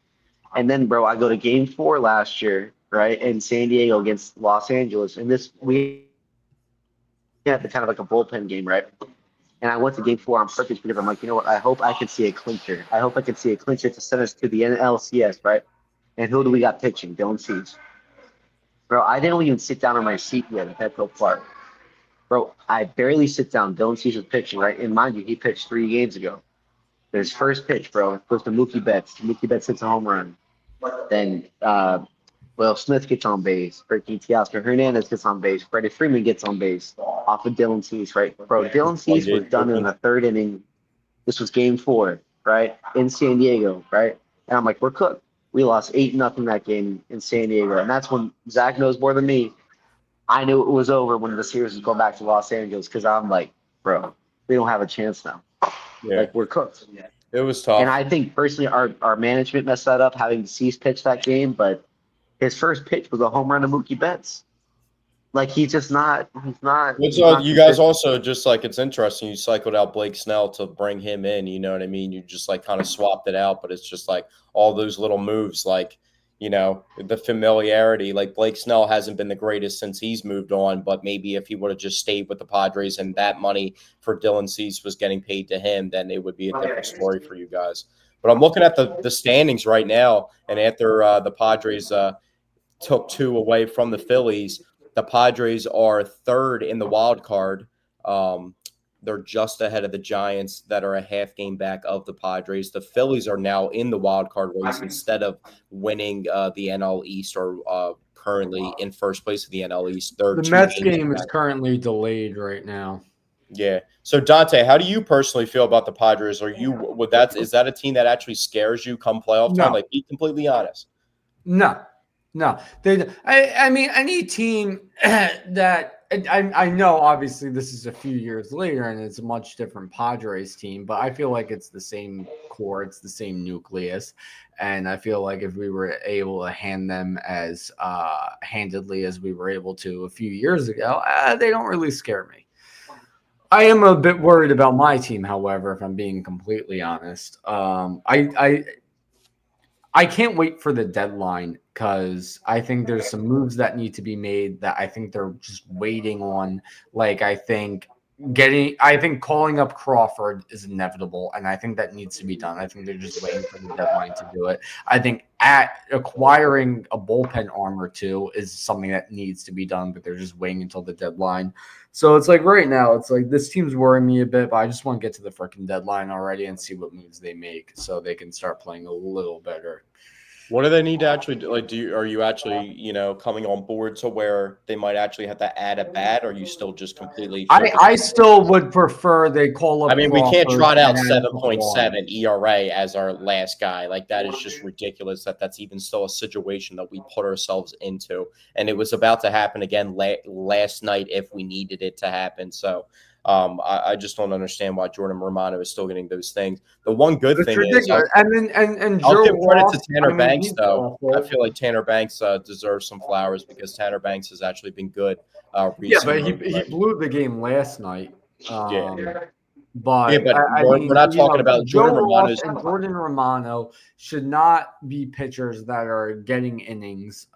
And then, bro, I go to game four last year, right, in San Diego against Los Angeles. And we had the kind of like a bullpen game, right? And I went to game four on purpose because I'm like, you know what? I hope I can see a clincher. I hope I can see a clincher to send us to the NLCS, right? And who do we got pitching? Dylan Cease. Bro, I didn't even sit down in my seat yet at Petco Park. Bro, I barely sit down. Dylan Cease was pitching, right? And mind you, he pitched 3 games ago. His first pitch, bro, goes to Mookie Betts. Mookie Betts hits a home run. Then Will Smith gets on base. Ricky Teoscar Hernandez gets on base. Freddie Freeman gets on base off of Dylan Cease, right? Bro, Dylan Cease was done in the third inning. This was game four, right? In San Diego, right? And I'm like, we're cooked. We lost 8-0 that game in San Diego. And that's when Zach knows more than me. I knew it was over when the series was going back to Los Angeles because I'm like, bro, we don't have a chance now. Yeah. Like, we're cooked. It was tough. And I think personally our management messed that up having Cease pitch that game, but his first pitch was a home run to Mookie Betts. Like he's not You guys also just like it's interesting. You cycled out Blake Snell to bring him in. You know what I mean? You just like kind of swapped it out, but it's just like all those little moves, like the familiarity. Like Blake Snell hasn't been the greatest since he's moved on, but maybe if he would have just stayed with the Padres and that money for Dylan Cease was getting paid to him, then it would be a different story for you guys. But I'm looking at the standings right now, and after the Padres took 2 away from the Phillies. The Padres are third in the wild card. They're just ahead of the Giants that are a half game back of the Padres. The Phillies are now in the wild card race instead of winning the NL East or currently in first place of the NL East. The Mets game is currently delayed right now. Yeah. So Dante, how do you personally feel about the Padres? Is that a team that actually scares you come playoff time? Like, be completely honest. No. I mean, any team that I know, obviously, this is a few years later and it's a much different Padres team, but I feel like it's the same core, it's the same nucleus. And I feel like if we were able to hand them as handedly as we were able to a few years ago, they don't really scare me. I am a bit worried about my team, however, if I'm being completely honest. I can't wait for the deadline because I think there's some moves that need to be made that I think they're just waiting on. Like, I think calling up Crawford is inevitable, and I think that needs to be done. I think they're just waiting for the deadline to do it. I think acquiring a bullpen arm or two is something that needs to be done, but they're just waiting until the deadline. So it's like right now, it's like this team's worrying me a bit, but I just want to get to the freaking deadline already and see what moves they make so they can start playing a little better. What do they need to actually do? Like, are you actually, coming on board to where they might actually have to add a bat? Or are you still just completely? I still would prefer they call up. I mean, we can't trot out 7.7 ERA as our last guy. Like, that is just ridiculous. That's even still a situation that we put ourselves into, and it was about to happen again last night if we needed it to happen. So. I just don't understand why Jordan Romano is still getting those things. The one good thing is, I'll give credit to Tanner Banks, though. I feel like Tanner Banks deserves some flowers because Tanner Banks has actually been good recently. Yeah, but he blew the game last night. But we're not talking about Jordan Romano. And Jordan Romano should not be pitchers that are getting innings.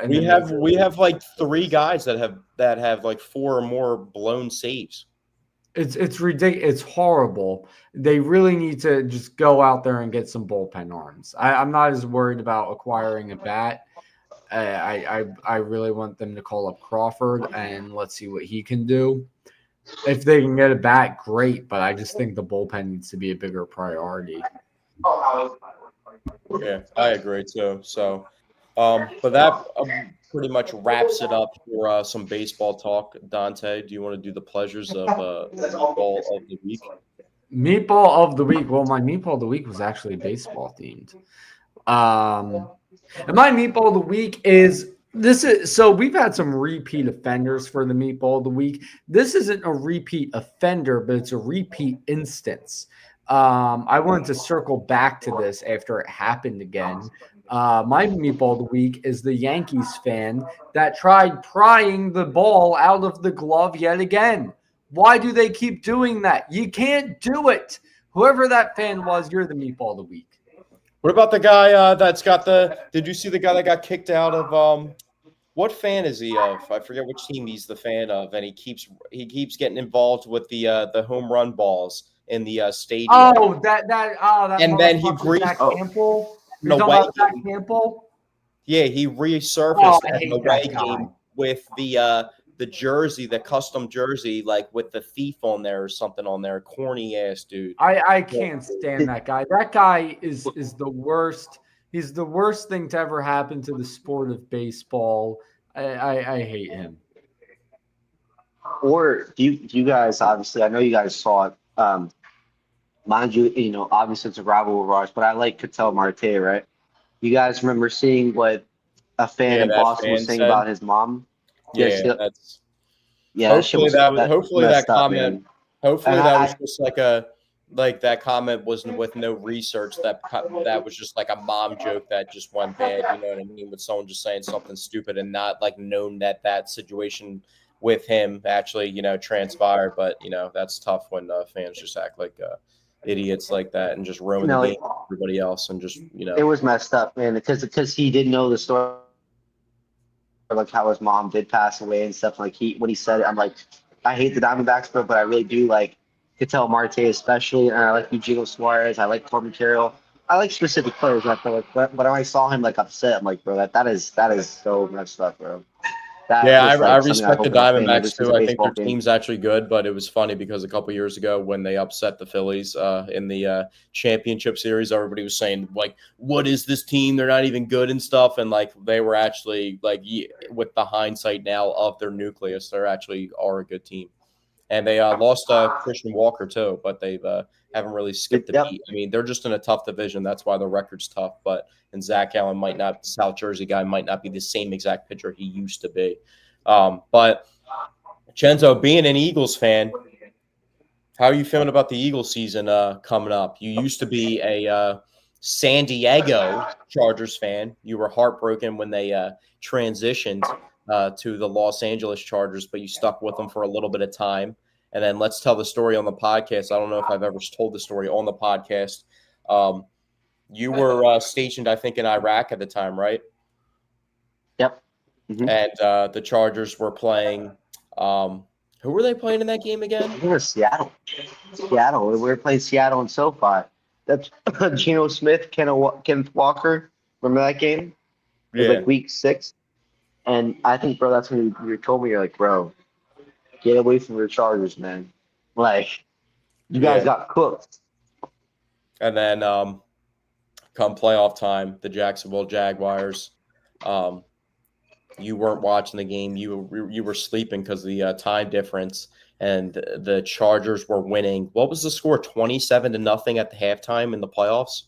We have like 3 guys that have like 4 or more blown saves. It's ridiculous. It's horrible. They really need to just go out there and get some bullpen arms. I'm not as worried about acquiring a bat. I really want them to call up Crawford and let's see what he can do. If they can get a bat, great. But I just think the bullpen needs to be a bigger priority. Yeah, I agree too. So, but that pretty much wraps it up for some baseball talk. Dante, do you want to do the pleasures of the meatball of the week? Meatball of the week. Well, my meatball of the week was actually baseball themed. And my meatball of the week is so we've had some repeat offenders for the meatball of the week. This isn't a repeat offender, but it's a repeat instance. I wanted to circle back to this after it happened again. My meatball of the week is the Yankees fan that tried prying the ball out of the glove yet again. Why do they keep doing that? You can't do it. Whoever that fan was, you're the meatball of the week. What about the guy that's got the? Did you see the guy that got kicked out of? What fan is he of? I forget which team he's the fan of, and he keeps getting involved with the home run balls in the stadium. Oh, that and then he Zach Campbell. No You're way. talking about Zach Campbell? Yeah, he resurfaced I in hate the that away guy. game with the jersey, the custom jersey, like with the thief on there or something on there. Corny ass dude. I can't stand that guy. That guy is the worst. He's the worst thing to ever happen to the sport of baseball. I hate him. Or do you guys, obviously, I know you guys saw it. Mind you, obviously it's a rival of ours, but I like Ketel Marte, right? You guys remember seeing what a fan in Boston was saying about his mom? Yeah, that's hopefully that comment. Man. Hopefully that was just like that comment wasn't with no research. That was just like a mom joke that just went bad. You know what I mean? With someone just saying something stupid and not like known that situation with him actually transpired. But that's tough when fans just act like idiots like that and just ruin the game for everybody else and just It was messed up, man, because he didn't know the story, like how his mom did pass away and stuff. Like when he said it, I'm like, I hate the Diamondbacks, but I really do like Ketel Marte especially, and I like Eugenio Suarez. I like Corbin Carroll. I like specific players. I feel like, but when I saw him like upset, I'm like, bro, that is so messed up, bro. I respect the Diamondbacks too. I think their game. team's actually good, but it was funny because a couple years ago when they upset the Phillies in the championship series, everybody was saying like, "What is this team? They're not even good and stuff." And like they were actually like, with the hindsight now of their nucleus, they actually are a good team. And they lost Christian Walker too, but they've haven't really skipped the beat. I mean, they're just in a tough division. That's why the record's tough. And Zach Allen South Jersey guy might not be the same exact pitcher he used to be. But Chenzo, being an Eagles fan, how are you feeling about the Eagles season coming up? You used to be a San Diego Chargers fan. You were heartbroken when they transitioned to the Los Angeles Chargers, but you stuck with them for a little bit of time. And then let's tell the story on the podcast. I don't know if I've ever told the story on the podcast. You were stationed, I think, in Iraq at the time, right? Yep. Mm-hmm. And the Chargers were playing who were they playing in that game again? I think it was Seattle. We were playing Seattle in SoFi. That's Geno Smith, Kenneth Walker. Remember that game? It was like week 6. And I think, bro, that's when you told me, you're like, bro, get away from your Chargers, man. Like, you guys got cooked. And then come playoff time, the Jacksonville Jaguars, you weren't watching the game. You were sleeping because of the time difference, and the Chargers were winning. What was the score? 27-0 at the halftime in the playoffs.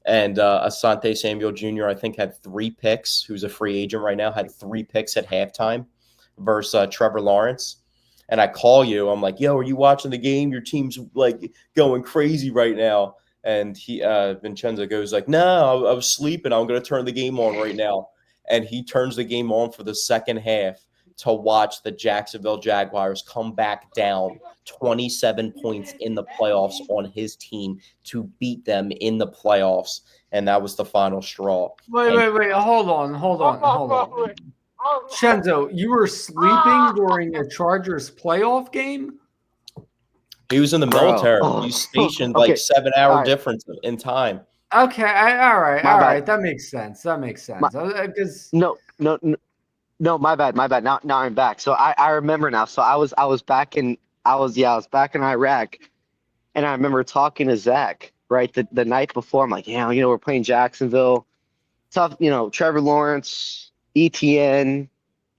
And Asante Samuel Jr., I think, had 3 picks, who's a free agent right now, had 3 picks at halftime versus Trevor Lawrence. And I call you. I'm like, yo, are you watching the game? Your team's, like, going crazy right now. And Vincenzo goes like, no, I was sleeping. I'm going to turn the game on right now. And he turns the game on for the second half to watch the Jacksonville Jaguars come back down 27 points in the playoffs on his team to beat them in the playoffs. And that was the final straw. Wait. Hold on. Chenzo, you were sleeping during a Chargers playoff game? He was in the Bro. military. Oh, He's stationed okay. like 7-hour All right. difference in time. Okay, all right, My all bad. right. That makes sense. That makes My, sense. Because no, my bad, my bad. Now I'm back. So I remember now. So I was back in I was back in Iraq, and I remember talking to Zach right the night before. I'm like, yeah, we're playing Jacksonville. Tough, Trevor Lawrence, ETN,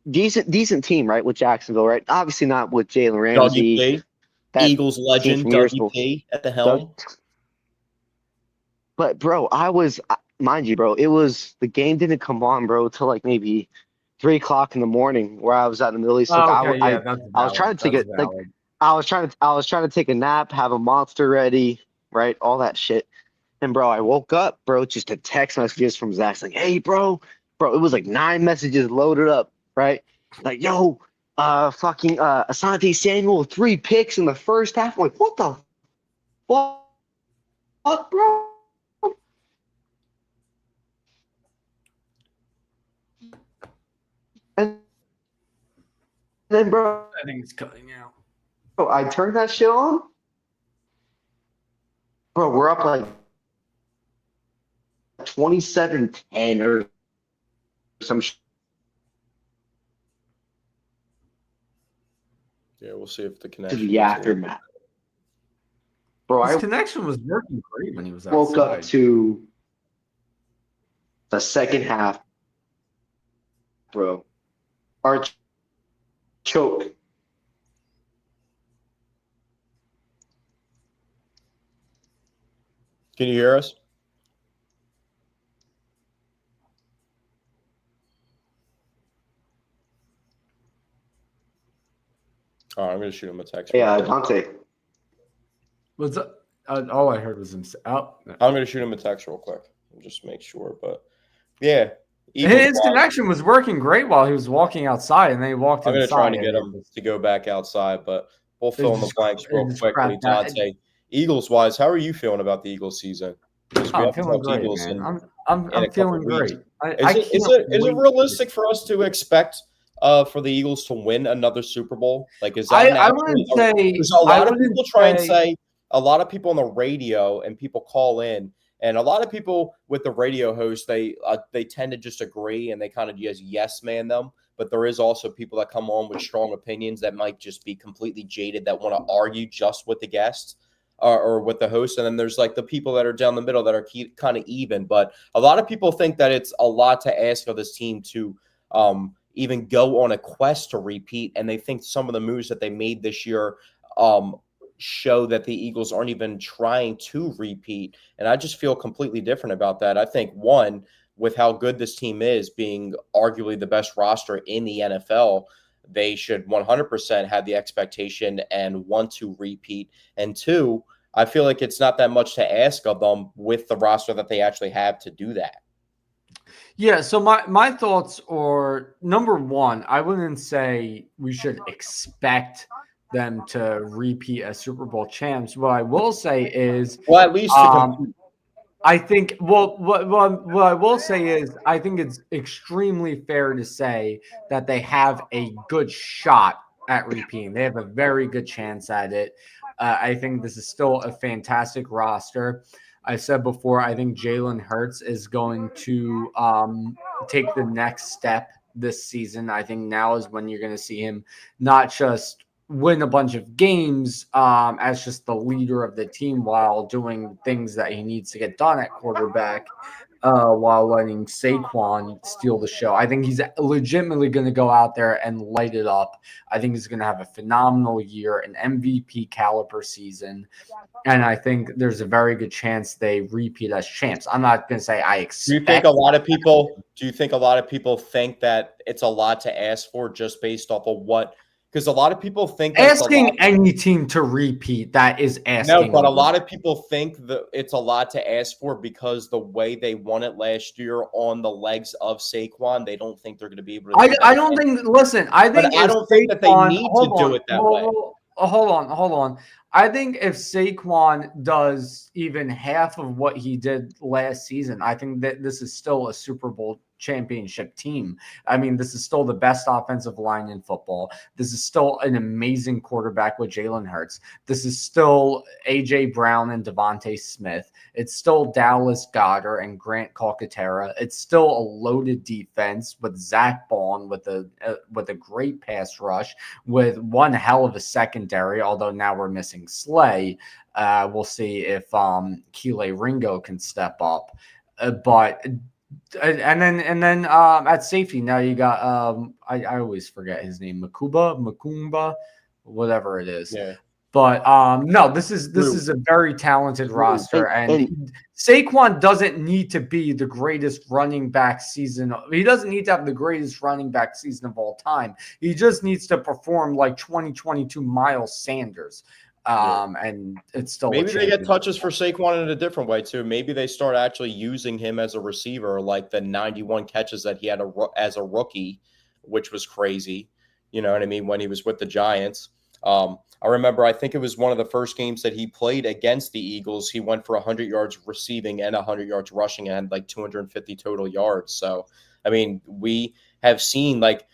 decent team, right, with Jacksonville, right? Obviously not with Jalen Ramsey, WP, that Eagles team legend from years before. WP at the Doug, helm. but bro, mind you, bro, it was the game didn't come on, bro, till like maybe 3 o'clock in the morning, where I was out in the Middle East. Like oh, okay, yeah, that's I was valid. trying to take That's it, like valid. I was trying to take a nap, have a monster ready, right, all that shit. And bro, I woke up, bro, just to text messages from Zach, like, hey, bro, it was like 9 messages loaded up, right? Like, yo, fucking Asante Samuel, 3 picks in the first half. I'm like, what the fuck, bro? And then, I think it's cutting out. I turned that shit on. Bro, we're up like 27-10 or some shit. Yeah, we'll see if the To connection the gets a little aftermath. Bro, His I connection was working great when he was woke up outside. to the second half, bro. Our choke. Can you hear us? All right, I'm going to shoot him a text. Yeah, real quick. Dante. Was all I heard was him say, "Oh." I'm going to shoot him a text real quick and just make sure. But yeah, His connection was working great while he was walking outside, and then he walked I'm going to try inside. to get him to go back outside, but we'll fill in the blanks It real just quickly. crapped out. Dante, Eagles-wise, how are you feeling about the Eagles season? Because we I'm haven't feeling talked great, Eagles man. in I'm a couple feeling of weeks. great. I can't Is it wait. realistic for us to expect for the Eagles to win another Super Bowl? Like, is that I naturally? wouldn't say. Because a I lot of wouldn't people try and say. say, a lot of people on the radio and people call in, and a lot of people with the radio hosts, they tend to just agree and they kind of just yes man them. But there is also people that come on with strong opinions that might just be completely jaded that want to argue just with the guests or with the host. And then there's like the people that are down the middle that are kind of even. But a lot of people think that it's a lot to ask of this team to even go on a quest to repeat. And they think some of the moves that they made this year show that the Eagles aren't even trying to repeat. And I just feel completely different about that. I think, one, with how good this team is, being arguably the best roster in the NFL, they should 100% have the expectation and want to repeat. And two, I feel like it's not that much to ask of them with the roster that they actually have to do that. Yeah, so my thoughts are, number one, I wouldn't say we should expect them to repeat as Super Bowl champs. What I will say is, well, at least to compete. I think, what I will say is, I think it's extremely fair to say that they have a good shot at repeating. They have a very good chance at it. I think this is still a fantastic roster. I said before, I think Jalen Hurts is going to take the next step this season. I think now is when you're going to see him not just win a bunch of games as just the leader of the team while doing things that he needs to get done at quarterback, while letting Saquon steal the show. I think he's legitimately going to go out there and light it up. I think he's going to have a phenomenal year, an MVP caliber season. And I think there's a very good chance they repeat as champs. I'm not going to say I expect. Do you think a lot of people think that it's a lot to ask for just based off of what? Because a lot of people think that asking any team to repeat, that is asking. No, but a lot of people think that it's a lot to ask for because the way they won it last year on the legs of Saquon, they don't think they're going to be able to do that. I don't think. Listen, I think. But I don't think that they need to do it that way. Hold on. I think if Saquon does even half of what he did last season, I think that this is still a Super Bowl championship team. I mean, this is still the best offensive line in football. This is still an amazing quarterback with Jalen Hurts. This is still A.J. Brown and Devontae Smith. It's still Dallas Goedert and Grant Calcaterra. It's still a loaded defense with Zach Bond with a great pass rush, with one hell of a secondary, although now we're missing Slay. We'll see if Keeley Ringo can step up. But at safety now you got I always forget his name, Makumba, whatever it is. Yeah. But no, this is a very talented roster, and Saquon doesn't need to be the greatest running back season. He doesn't need to have the greatest running back season of all time. He just needs to perform like 2022 Miles Sanders. And it's still maybe they get touches for Saquon in a different way too. Maybe they start actually using him as a receiver, like the 91 catches that he had as a rookie, which was crazy. You know what I mean? When he was with the Giants. I remember, I think it was one of the first games that he played against the Eagles. He went for 100 yards receiving and 100 yards rushing and like 250 total yards. So, I mean, we have seen like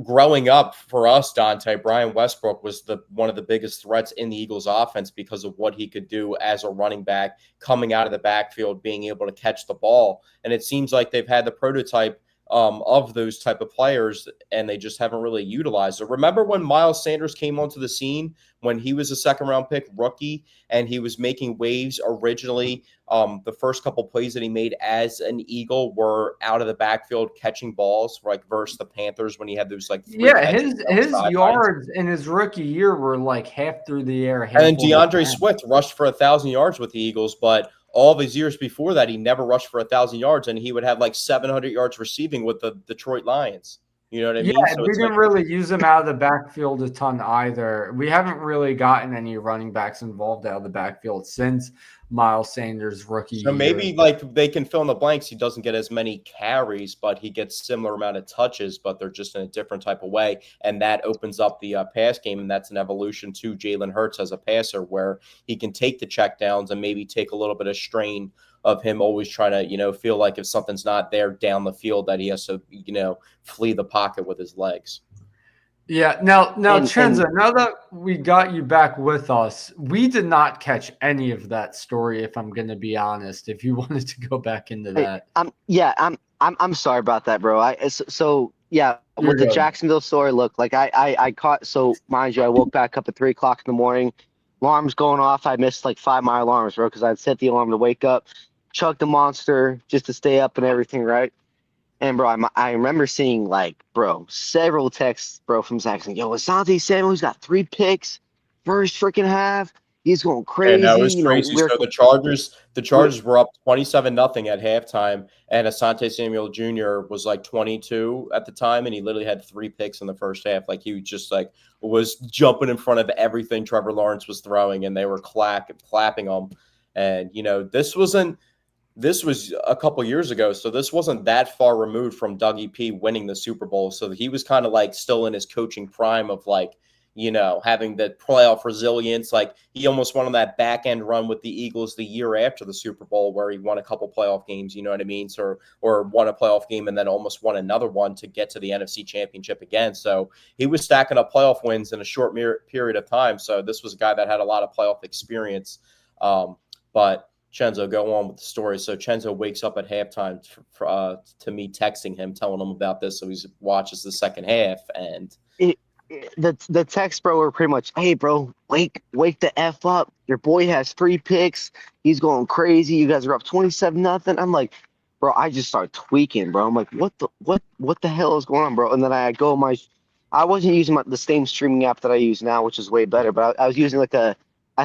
growing up for us, Dante, Brian Westbrook was one of the biggest threats in the Eagles offense because of what he could do as a running back, coming out of the backfield, being able to catch the ball. And it seems like they've had the prototype of those type of players, and they just haven't really utilized it. Remember when Miles Sanders came onto the scene when he was a second-round pick rookie, and he was making waves originally? The first couple plays that he made as an Eagle were out of the backfield catching balls, like versus the Panthers when he had those like his yards in his rookie year were like half through the air. And then DeAndre Swift rushed for 1,000 yards with the Eagles, but all of his years before that, he never rushed for 1,000 yards, and he would have like 700 yards receiving with the Detroit Lions. You know what I mean? So we didn't really use him out of the backfield a ton either. We haven't really gotten any running backs involved out of the backfield since Miles Sanders' rookie year. So maybe like they can fill in the blanks. He doesn't get as many carries, but he gets similar amount of touches, but they're just in a different type of way. And that opens up the pass game, and that's an evolution to Jalen Hurts as a passer where he can take the checkdowns and maybe take a little bit of strain of him always trying to, feel like if something's not there down the field that he has to, flee the pocket with his legs. Yeah. Now, Chenza, now that we got you back with us, we did not catch any of that story, if I'm going to be honest, if you wanted to go back into that. I'm sorry about that, bro. With the Jacksonville story, look, like I caught, so mind you, I woke back up at 3 o'clock in the morning, alarms going off. I missed like 5 my alarms, bro, because I'd set the alarm to wake up, chug the Monster just to stay up and everything, right? And, bro, I remember seeing, like, bro, several texts, bro, from Zach saying, yo, Asante Samuel's got 3 picks first freaking half. He's going crazy. Yeah, no, it was crazy. So the Chargers were up 27-0 at halftime, and Asante Samuel Jr. was like 22 at the time, and he literally had 3 picks in the first half. Like, he just like was jumping in front of everything Trevor Lawrence was throwing, and they were clapping him. And, this was a couple years ago, so this wasn't that far removed from Dougie P winning the Super Bowl. So he was kind of like still in his coaching prime of like, having the playoff resilience. Like he almost went on that back end run with the Eagles the year after the Super Bowl where he won a couple playoff games, you know what I mean? So, or won a playoff game and then almost won another one to get to the NFC Championship again. So he was stacking up playoff wins in a short period of time. So this was a guy that had a lot of playoff experience. But Chenzo, go on with the story. So Chenzo wakes up at halftime to me texting him, telling him about this. So he watches the second half, and the text, bro, were pretty much, hey, bro, wake the F up. Your boy has 3 picks. He's going crazy. You guys are up 27-0. I'm like, bro, I just start tweaking, bro. I'm like, what the hell is going on, bro? And then I wasn't using the same streaming app that I use now, which is way better, but I was using like I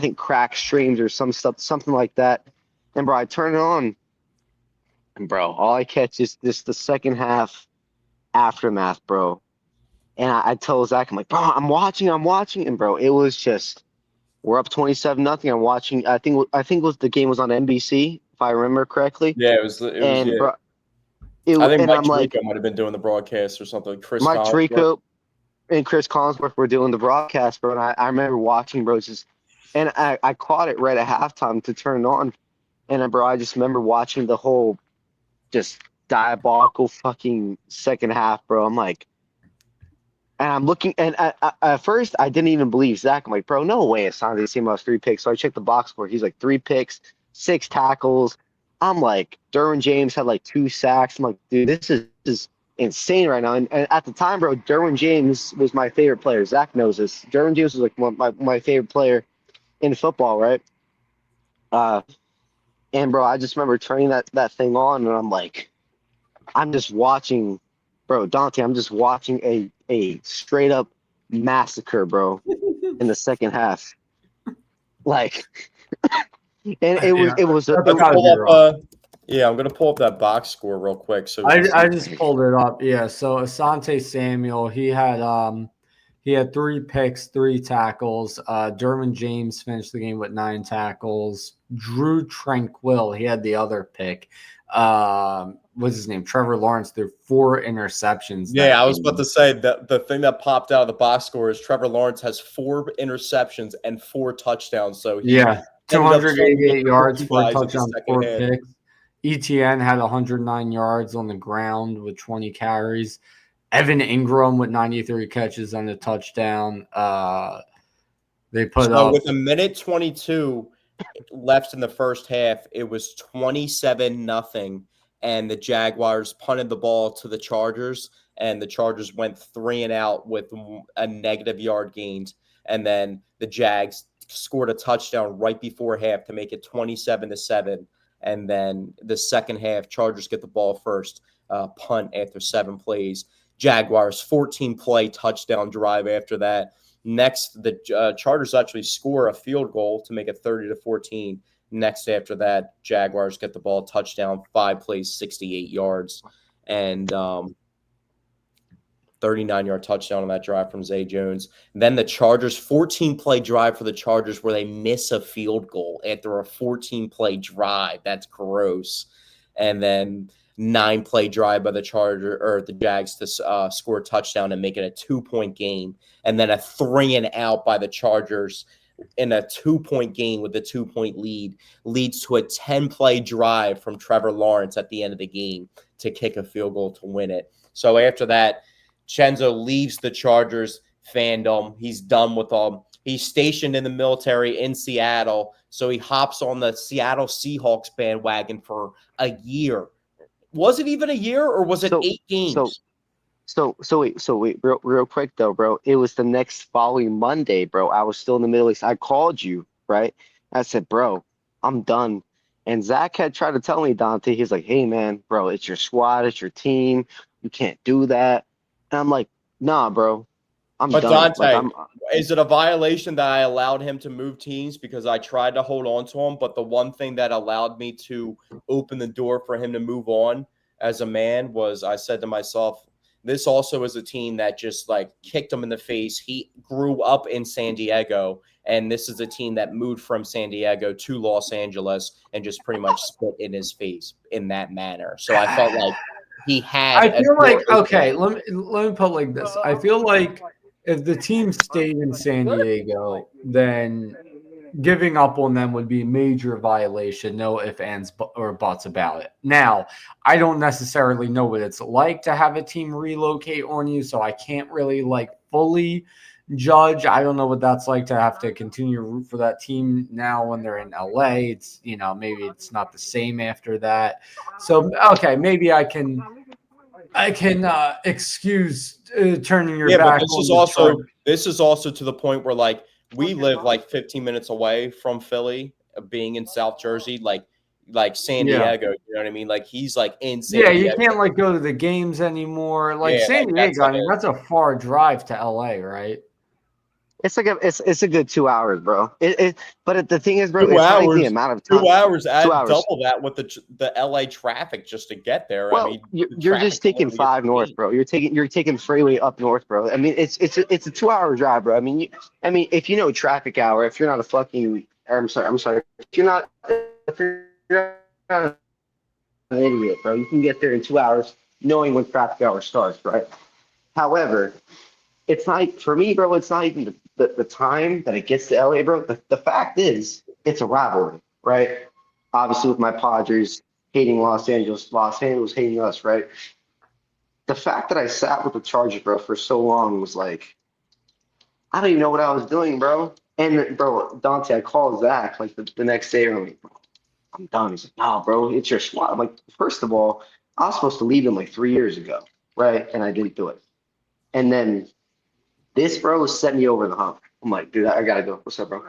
think Crack Streams or something like that. And, bro, I turn it on, and, bro, all I catch is just the second half aftermath, bro. And I tell Zach, I'm like, bro, I'm watching. And, bro, it was just, we're up 27-0. I'm watching. I think the game was on NBC, if I remember correctly. Yeah, it was. Bro, I think Mike Tirico might have been doing the broadcast or something. Mike Tirico and Chris Collinsworth were doing the broadcast, bro. And I remember watching, bro, and I caught it right at halftime to turn it on. And, bro, I just remember watching the whole just diabolical fucking second half, bro. And I'm looking, and at first I didn't even believe Zach. I'm like, bro, no way. Asante Samuel has 3 picks. So I checked the box score. He's like 3 picks, 6 tackles. I'm like, Derwin James had like 2 sacks. I'm like, dude, this is insane right now. And at the time, bro, Derwin James was my favorite player. Zach knows this. Derwin James was like my favorite player in football, right? Uh, and bro, I just remember turning that thing on, and I'm just watching, bro, Dante. I'm just watching a straight up massacre, bro, in the second half. Like, and it was Yeah, it was a, that's it, Let's gotta be pull wrong. up. Yeah, I'm gonna pull up that box score real quick. So I just pulled it up. Yeah, so Asante Samuel, he had 3 picks, 3 tackles. Derwin James finished the game with 9 tackles. Drew Tranquil, he had the other pick. What's his name? Trevor Lawrence threw 4 interceptions. yeah, That I was about game. to say that the thing that popped out of the box score is Trevor Lawrence has 4 interceptions and 4 touchdowns. So he Yeah, ended up showing 288 yards, two 4 guys in the touchdowns, second 4 half. picks. ETN had 109 yards on the ground with 20 carries. Evan Ingram with 93 catches and a touchdown. They put So up, with a minute 22 left in the first half, it was 27-0, and the Jaguars punted the ball to the Chargers, and the Chargers went 3-and-out with a negative yard gained, and then the Jags scored a touchdown right before half to make it 27-7, and then the second half, Chargers get the ball first, punt after 7 plays. Jaguars 14-play touchdown drive after that. Next, the Chargers actually score a field goal to make it 30-14. Next, after that, Jaguars get the ball, touchdown, 5 plays, 68 yards, and 39-yard touchdown on that drive from Zay Jones. Then the Chargers, 14-play drive for the Chargers where they miss a field goal after a 14-play drive. That's gross. And then 9-play drive by the Jags to score a touchdown and make it a 2-point game. And then a 3-and-out by the Chargers in a 2-point game with a 2-point lead leads to a 10-play drive from Trevor Lawrence at the end of the game to kick a field goal to win it. So after that, Chenzo leaves the Chargers fandom. He's done with them. He's stationed in the military in Seattle, so he hops on the Seattle Seahawks bandwagon for a year. Was it even a year, or was it so 8 so games? so wait, real quick though, bro. It was the next following Monday, bro. I was still in the Middle East. I called you, right? I said, bro, I'm done. And Zach had tried to tell me, Dante, he's like, hey man, bro, it's your squad, it's your team. You can't do that. And I'm like, nah, bro, I'm But done. Like Dante, is it a violation that I allowed him to move teams because I tried to hold on to him? But the one thing that allowed me to open the door for him to move on as a man was I said to myself, this also is a team that just like kicked him in the face. He grew up in San Diego, and this is a team that moved from San Diego to Los Angeles and just pretty much spit in his face in that manner. So I felt like he had I a feel door like, open. okay, let me put it like this. I feel like if the team stayed in San Diego, then giving up on them would be a major violation. No ifs, ands, or buts about it. Now, I don't necessarily know what it's like to have a team relocate on you, so I can't really like fully judge. I don't know what that's like to have to continue to root for that team now when they're in LA. It's, maybe it's not the same after that. So, okay, maybe I can excuse turning your Yeah, but back this on is the chart. also to the point where like we live like 15 minutes away from Philly, being in South Jersey, like San Yeah. Diego. You know what I mean? Like he's like in Yeah, San you Diego. can't like go to the games anymore. Like Yeah, San like that's Diego, I like mean, a that's a far drive to LA, right? it's a good 2 hours, bro. But the thing is, bro, two it's not even the hours. amount of time. 2 hours. Two Add hours. double that with the LA traffic just to get there. I Well, mean, you're, the you're just traffic taking alone to get to 5 the north, game. bro. You're taking freeway up north, bro. I mean, it's a 2 hour drive, bro. I mean, if you know traffic hour, if you're not a fucking, or I'm sorry, if you're not an idiot, bro, you can get there in 2 hours, knowing when traffic hour starts, right? However, it's not for me, bro. It's not even the time that it gets to LA, bro. The fact is, it's a rivalry, right? Obviously, with my Padres hating Los Angeles, Los Angeles hating us, right? The fact that I sat with the Chargers, bro, for so long was like, I don't even know what I was doing, bro. And bro, Dante, I called Zach like the next day. I'm like, bro, I'm done. He's like, nah, bro, it's your squad. I'm like, first of all, I was supposed to leave them like 3 years ago, right? And I didn't do it. And then this, bro, set me over the hump. I'm like, dude, I gotta go. What's up, bro?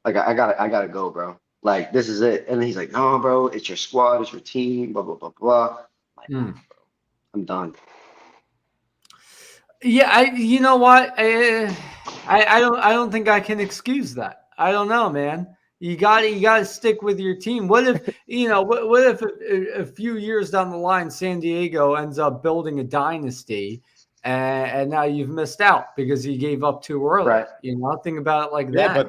Like, I gotta go, bro. Like, this is it. And then he's like, no, bro, it's your squad, it's your team, blah blah blah blah. I'm like, Hmm. I'm done. Yeah, you know what? I don't think I can excuse that. I don't know, man. You gotta stick with your team. What if what if a few years down the line San Diego ends up building a dynasty, and now you've missed out because you gave up too early. Right. Think about it like Yeah, that. but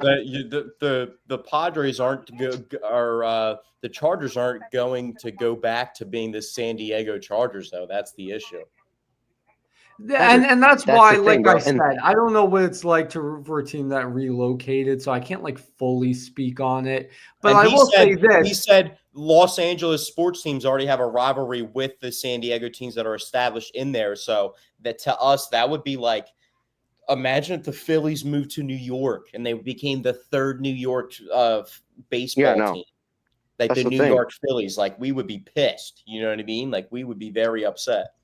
the Padres aren't the Chargers aren't going to go back to being the San Diego Chargers, though. That's the issue. And that's That's why, the thing, like I bro. said, And I don't know what it's like for a team that relocated, so I can't like fully speak on it. But And I will say he this: said Los Angeles sports teams already have a rivalry with the San Diego teams that are established in there. So that to us, that would be like, imagine if the Phillies moved to New York and they became the third New York yeah, baseball no, team, like that's the the New thing. York Phillies. Like we would be pissed. You know what I mean? Like we would be very upset.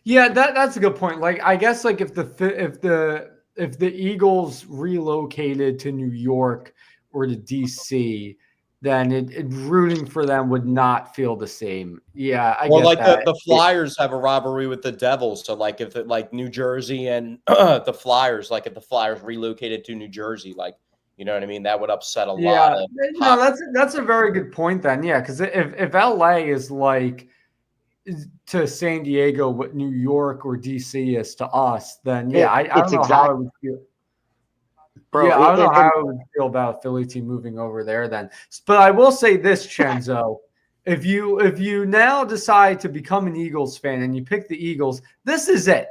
yeah, that's a good point. Like I guess like if the Eagles relocated to New York or to DC, then rooting for them would not feel the same. Yeah, I Or get like that. the Flyers have a rivalry with the Devils. So like if it, like New Jersey and the Flyers, like if the Flyers relocated to New Jersey, like you know what I mean, that would upset a lot Yeah, of no, hockey. that's a very good point then. Yeah, because if LA is like to San Diego what New York or DC is to us, then yeah, I It's don't know how I exact, would feel. bro. Yeah, I don't know how And I would feel about a Philly team moving over there then. But I will say this, Chenzo. If you now decide to become an Eagles fan and you pick the Eagles, this is it.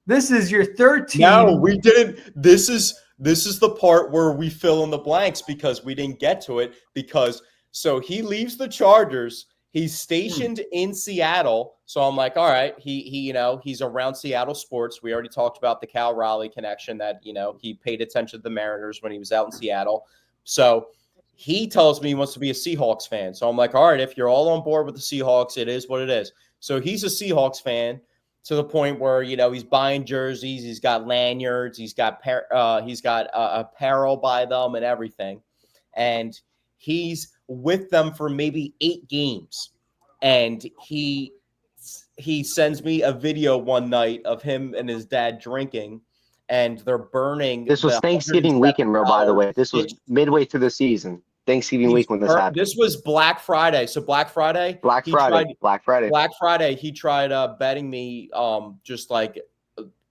This is your third No, team. we didn't. This is the part where we fill in the blanks because we didn't get to it because so he leaves the Chargers. He's Hmm. stationed in Seattle. So I'm like, all right, he's around Seattle sports. We already talked about the Cal Raleigh connection that, he paid attention to the Mariners when he was out in Seattle. So he tells me he wants to be a Seahawks fan. So I'm like, all right, if you're all on board with the Seahawks, it is what it is. So he's a Seahawks fan to the point where he's buying jerseys, he's got lanyards, he's got apparel by them and everything, and he's with them for maybe 8 games, and he sends me a video one night of him and his dad drinking, and they're burning this was the Thanksgiving weekend, bro. By the $170. way, this was midway through the season, Thanksgiving week when this happened. This was Black Friday, so Black Friday Black he tried Friday, Black Friday. Black Friday, he tried betting me just like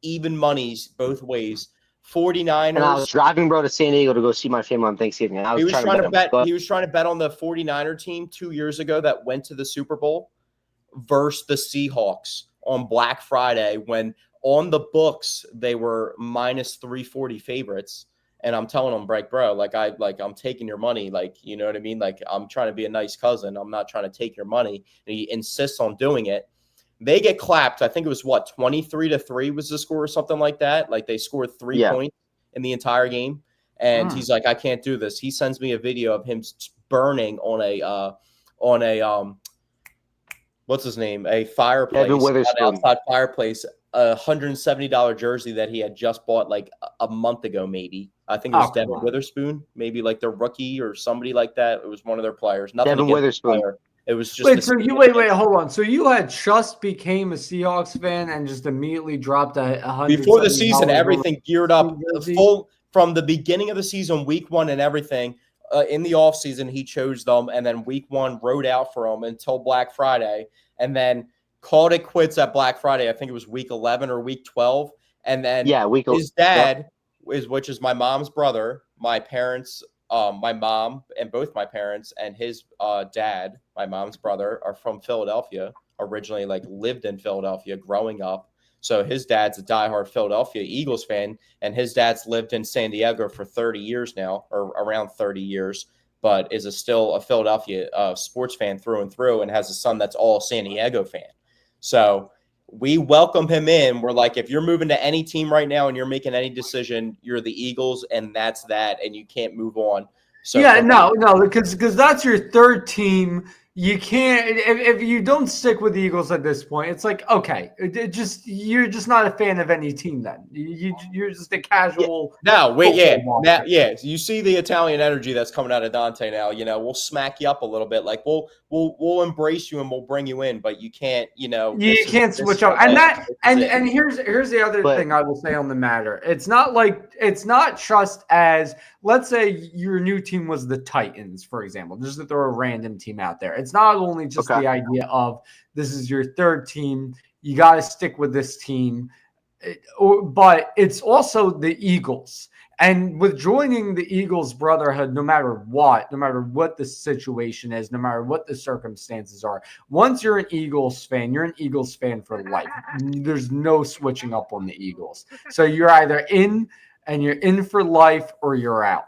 even monies both ways. And I was 49ers. driving, bro, to San Diego to go see my family on Thanksgiving. And I He was was trying to trying bet to him. bet But he was trying to bet on the 49er team 2 years ago that went to the Super Bowl versus the Seahawks on Black Friday when on the books they were minus 340 favorites. And I'm telling him, bro, I'm taking your money. Like, you know what I mean? Like, I'm trying to be a nice cousin. I'm not trying to take your money. And he insists on doing it. They get clapped. I think it was 23-3 was the score or something like that. Like they scored 3 yeah, points in the entire game. And he's like, I can't do this. He sends me a video of him burning on a what's his name? A Devin fireplace, an Witherspoon. outside fireplace, a $170 jersey that he had just bought like a month ago, maybe. I think it was Oh, come Devin on. Witherspoon, maybe like their rookie or somebody like that. It was one of their players. Nothing Devin against the Witherspoon. player. It was just Wait, the so you wait, hold on. So you had just became a Seahawks fan and just immediately dropped a before the $170 season, on everything geared up jersey? full from the beginning of the season, week one and everything. In the offseason, he chose them, and then week one rode out for him until Black Friday, and then called it quits at Black Friday. I think it was week 11 or week 12. And then Yeah, his Yep. dad, which is my mom's brother, my parents, my mom and both my parents and his dad, my mom's brother, are from Philadelphia, originally like lived in Philadelphia growing up. So his dad's a diehard Philadelphia Eagles fan, and his dad's lived in San Diego for 30 years now, or around 30 years. but is still a Philadelphia sports fan through and through, and has a son that's all San Diego fan. So we welcome him in. We're like, if you're moving to any team right now and you're making any decision, you're the Eagles, and that's that, and you can't move on. So yeah, no, because that's your third team. You can't if you don't stick with the Eagles at this point. It's like, okay, you're just not a fan of any team. Then you're just a casual. No, wait, football watcher. yeah. You see the Italian energy that's coming out of Dante now. We'll smack you up a little bit. Like we'll embrace you and we'll bring you in, but you can't. You can't switch up. And here's the other thing I will say on the matter. It's not just as, let's say your new team was the Titans, for example, just to throw a random team out there. It's not only just the idea of this is your third team, you got to stick with this team, but it's also the Eagles. And with joining the Eagles brotherhood, no matter what the situation is, no matter what the circumstances are, once you're an Eagles fan, you're an Eagles fan for life. There's no switching up on the Eagles. So you're either in and you're in for life or you're out.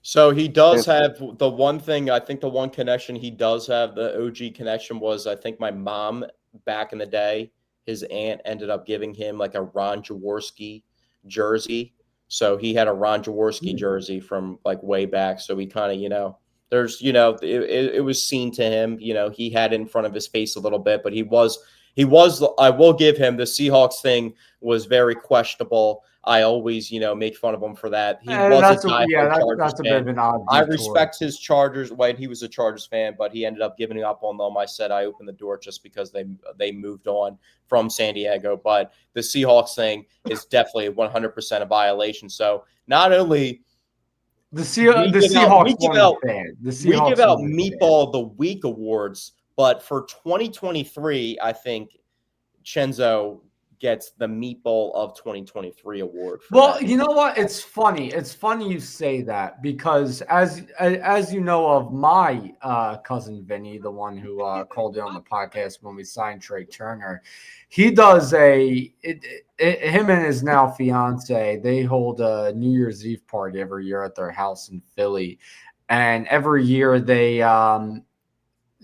So he does have the one thing, I think the one connection he does have, the OG connection, was I think my mom back in the day, his aunt ended up giving him like a Ron Jaworski jersey. So he had a Ron Jaworski jersey from like way back. So he kind of, there's, it was seen to him, he had it in front of his face a little bit, but he was, I will give him, the Seahawks thing was very questionable. I always, make fun of him for that. He was that's a diehard that's a bit of an odd I respect his Chargers when he was a Chargers fan, but he ended up giving up on them. I said I opened the door just because they moved on from San Diego. But the Seahawks thing is definitely 100% a violation. So not only the Seahawks we give out Meatball of the Week awards, but for 2023, I think Chenzo gets the Meatball of 2023 award. You know what? It's funny. It's funny you say that because as you know of my cousin Vinnie, the one who called in on the podcast when we signed Trey Turner, he does him and his now fiance, they hold a New Year's Eve party every year at their house in Philly. And every year they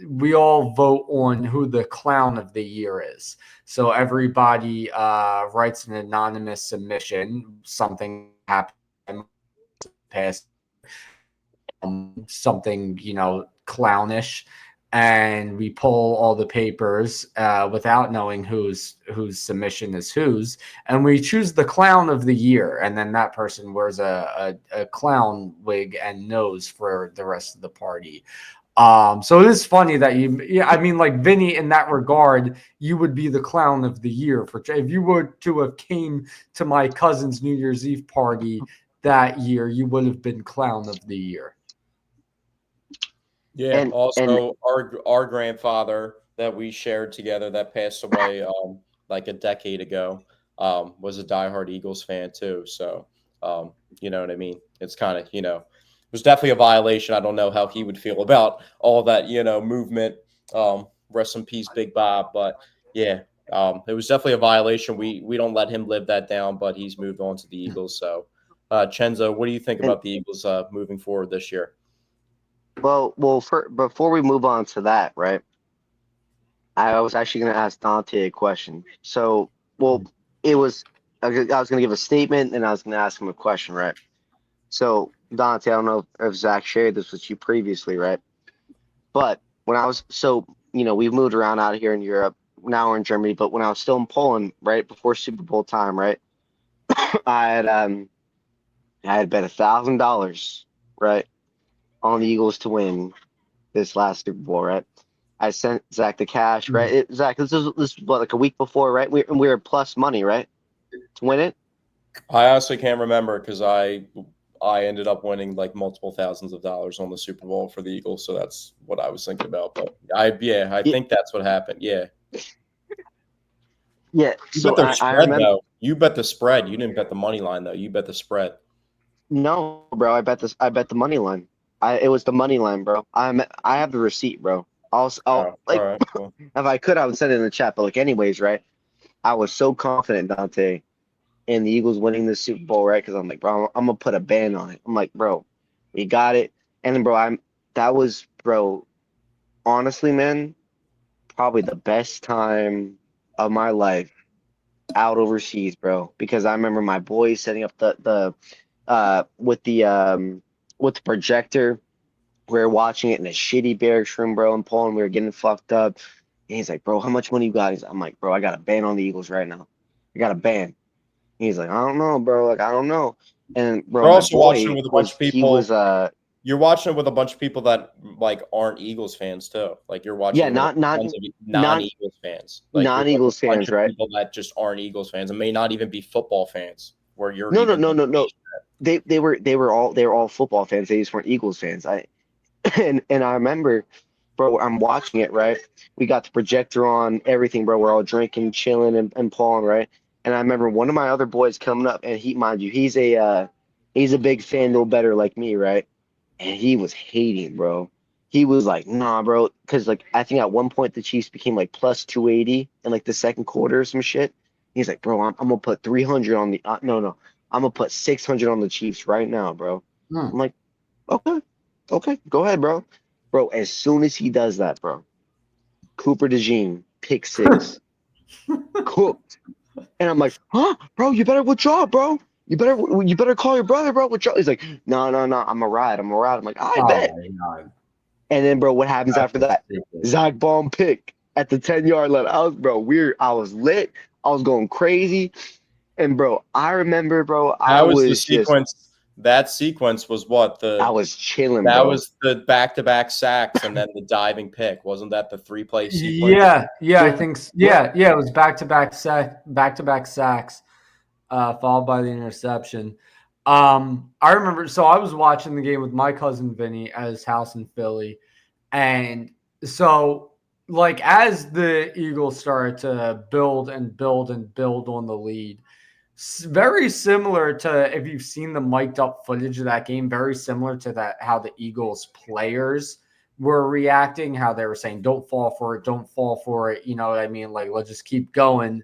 we all vote on who the clown of the year is. So everybody writes an anonymous submission. Something happened past, something clownish, and we pull all the papers without knowing whose submission is whose, and we choose the clown of the year, and then that person wears a clown wig and nose for the rest of the party. So it is funny that like Vinny, in that regard, you would be the clown of the year if you were to have came to my cousin's New Year's Eve party that year, you would have been clown of the year. Yeah. And our grandfather that we shared together that passed away like a decade ago was a diehard Eagles fan too. So you know what I mean? It's kind of it was definitely a violation. I don't know how he would feel about all that, movement. Rest in peace, Big Bob. But yeah, it was definitely a violation. We don't let him live that down, but he's moved on to the Eagles. So, Chenzo, what do you think about the Eagles moving forward this year? Well, before we move on to that, right? I was actually going to ask Dante a question. So, I was going to give a statement and I was going to ask him a question, right? So, Dante, I don't know if Zach shared this with you previously, right? But when I was we've moved around out here in Europe. Now we're in Germany, but when I was still in Poland, right before Super Bowl time, right, I had bet $1,000, right, on the Eagles to win this last Super Bowl, right? I sent Zach the cash, right? Zach, this was what, like a week before, right? We were plus money, right, to win it. I honestly can't remember because I ended up winning like multiple thousands of dollars on the Super Bowl for the Eagles, so that's what I was thinking about. But I think that's what happened. Yeah. Yeah. You bet the spread, though. You bet the spread. You didn't bet the money line, though. You bet the spread. No, bro. I bet the money line. It was the money line, bro. I have the receipt, bro. All right, cool. If I could, I would send it in the chat. But anyways, right? I was so confident, Dante, in the Eagles winning the Super Bowl, right? Because I'm like, bro, I'm gonna put a ban on it. I'm like, bro, we got it. And then, bro, that was, bro, honestly, man, probably the best time of my life out overseas, bro. Because I remember my boys setting up with the projector. We were watching it in a shitty barracks room, bro, in Poland. We were getting fucked up. And he's like, bro, how much money you got? I'm like, bro, I got a ban on the Eagles right now. I got a ban. He's like, I don't know, bro. Like, I don't know. And bro, You're my also watching boy with a bunch was of he was people. You're watching it with a bunch of people that like aren't Eagles fans too. Like you're watching yeah, it with not not tons of not non-Eagles fans. Like you're with a non-Eagles bunch fans, of right? people that just aren't Eagles fans and may not even be football fans. Where you're No, no, even no, like, no, no. They were all football fans. They just weren't Eagles fans. And I remember, bro, I'm watching it, right? We got the projector on, everything, bro. We're all drinking, chilling, and pawing, right? And I remember one of my other boys coming up, and mind you, he's a big fan, no better like me, right? And he was hating, bro. He was like, nah, bro, because like I think at one point the Chiefs became like plus 280 in like the second quarter or some shit. He's like, bro, I'm gonna put 300 on the no, I'm gonna put 600 on the Chiefs right now, bro. Hmm. I'm like, okay, okay, go ahead, bro. Bro, as soon as he does that, bro, Cooper DeJean, pick six, cooked. And I'm like, huh, bro, you better withdraw, bro. You better call your brother, bro. Withdraw. He's like, no, no, no, I'm a ride. I'm a ride. I'm like, I Oh bet. my God. And then, bro, what happens That's after that? stupid. Zach Baum pick at the 10-yard line. I was, bro, weird. I was lit. I was going crazy. And bro, I remember, bro, that was the sequence. That sequence was what I was chilling, that bro. was the back-to-back sacks and then the diving pick. Wasn't that the 3-play sequence? Yeah, I Yep. think Yep. yeah, it was back-to-back sacks, followed by the interception. I remember, so I was watching the game with my cousin Vinnie at his house in Philly, and so like as the Eagles started to build and build and build on the lead, very similar to if you've seen the mic'd up footage of that game, very similar to that how the Eagles players were reacting, how they were saying, don't fall for it, don't fall for it. You know what I mean? Like, let's just keep going.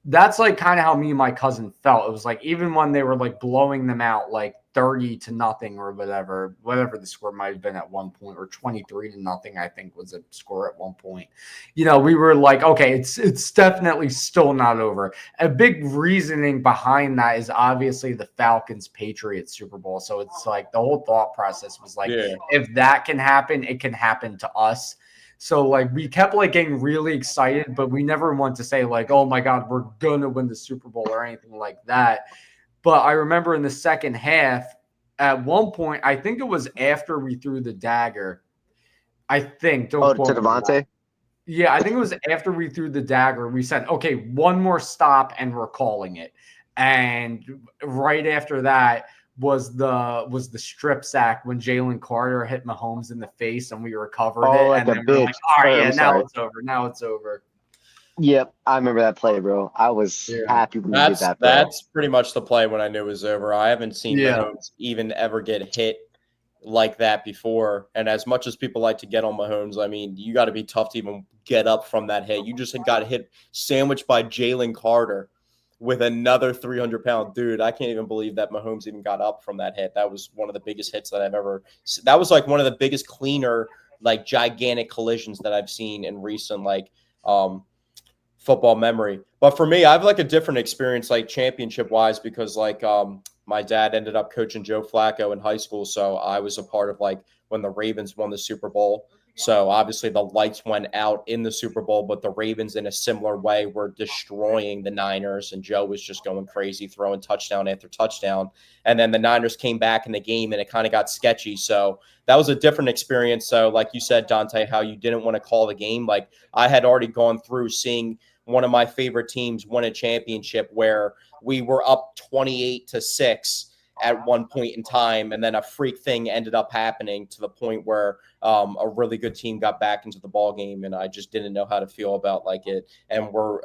That's like kind of how me and my cousin felt. It was like even when they were like blowing them out like 30-0 or whatever the score might have been at one point, or 23-0, I think was a score at one point. You know, we were like, okay, it's definitely still not over. A big reasoning behind that is obviously the Falcons Patriots Super Bowl. So it's like the whole thought process was like, Yeah. if that can happen, it can happen to us. So like we kept like getting really excited, but we never want to say like, oh my God, we're gonna win the Super Bowl or anything like that. But I remember in the second half, at one point, I think it was after we threw the dagger. I think, don't Oh, quote to me on that. Devontae? Yeah, I think it was after we threw the dagger. We said, okay, one more stop and we're calling it. And right after that was the strip sack when Jalen Carter hit Mahomes in the face and we recovered Oh, it. like And a then we were like, bitch. all right, Or yeah, I'm now sorry. it's over. Now it's over. Yep, I remember that play, bro. I was Yeah. happy when he did that, bro. That's pretty much the play when I knew it was over. I haven't seen Yeah. Mahomes even ever get hit like that before. And as much as people like to get on Mahomes, I mean, you got to be tough to even get up from that hit. You just got hit sandwiched by Jalen Carter with another 300-pound dude. I can't even believe that Mahomes even got up from that hit. That was one of the biggest hits that I've ever. That was like one of the biggest cleaner, like gigantic collisions that I've seen in recent football memory. But for me, I have like a different experience, like championship wise, because like my dad ended up coaching Joe Flacco in high school, so I was a part of like when the Ravens won the Super Bowl. So obviously the lights went out in the Super Bowl, but the Ravens in a similar way were destroying the Niners, and Joe was just going crazy, throwing touchdown after touchdown. And then the Niners came back in the game, and it kind of got sketchy. So that was a different experience. So like you said, Dante, how you didn't want to call the game. Like I had already gone through seeing one of my favorite teams won a championship where we were up 28-6 at one point in time, and then a freak thing ended up happening to the point where a really good team got back into the ball game, and I just didn't know how to feel about like it. And we're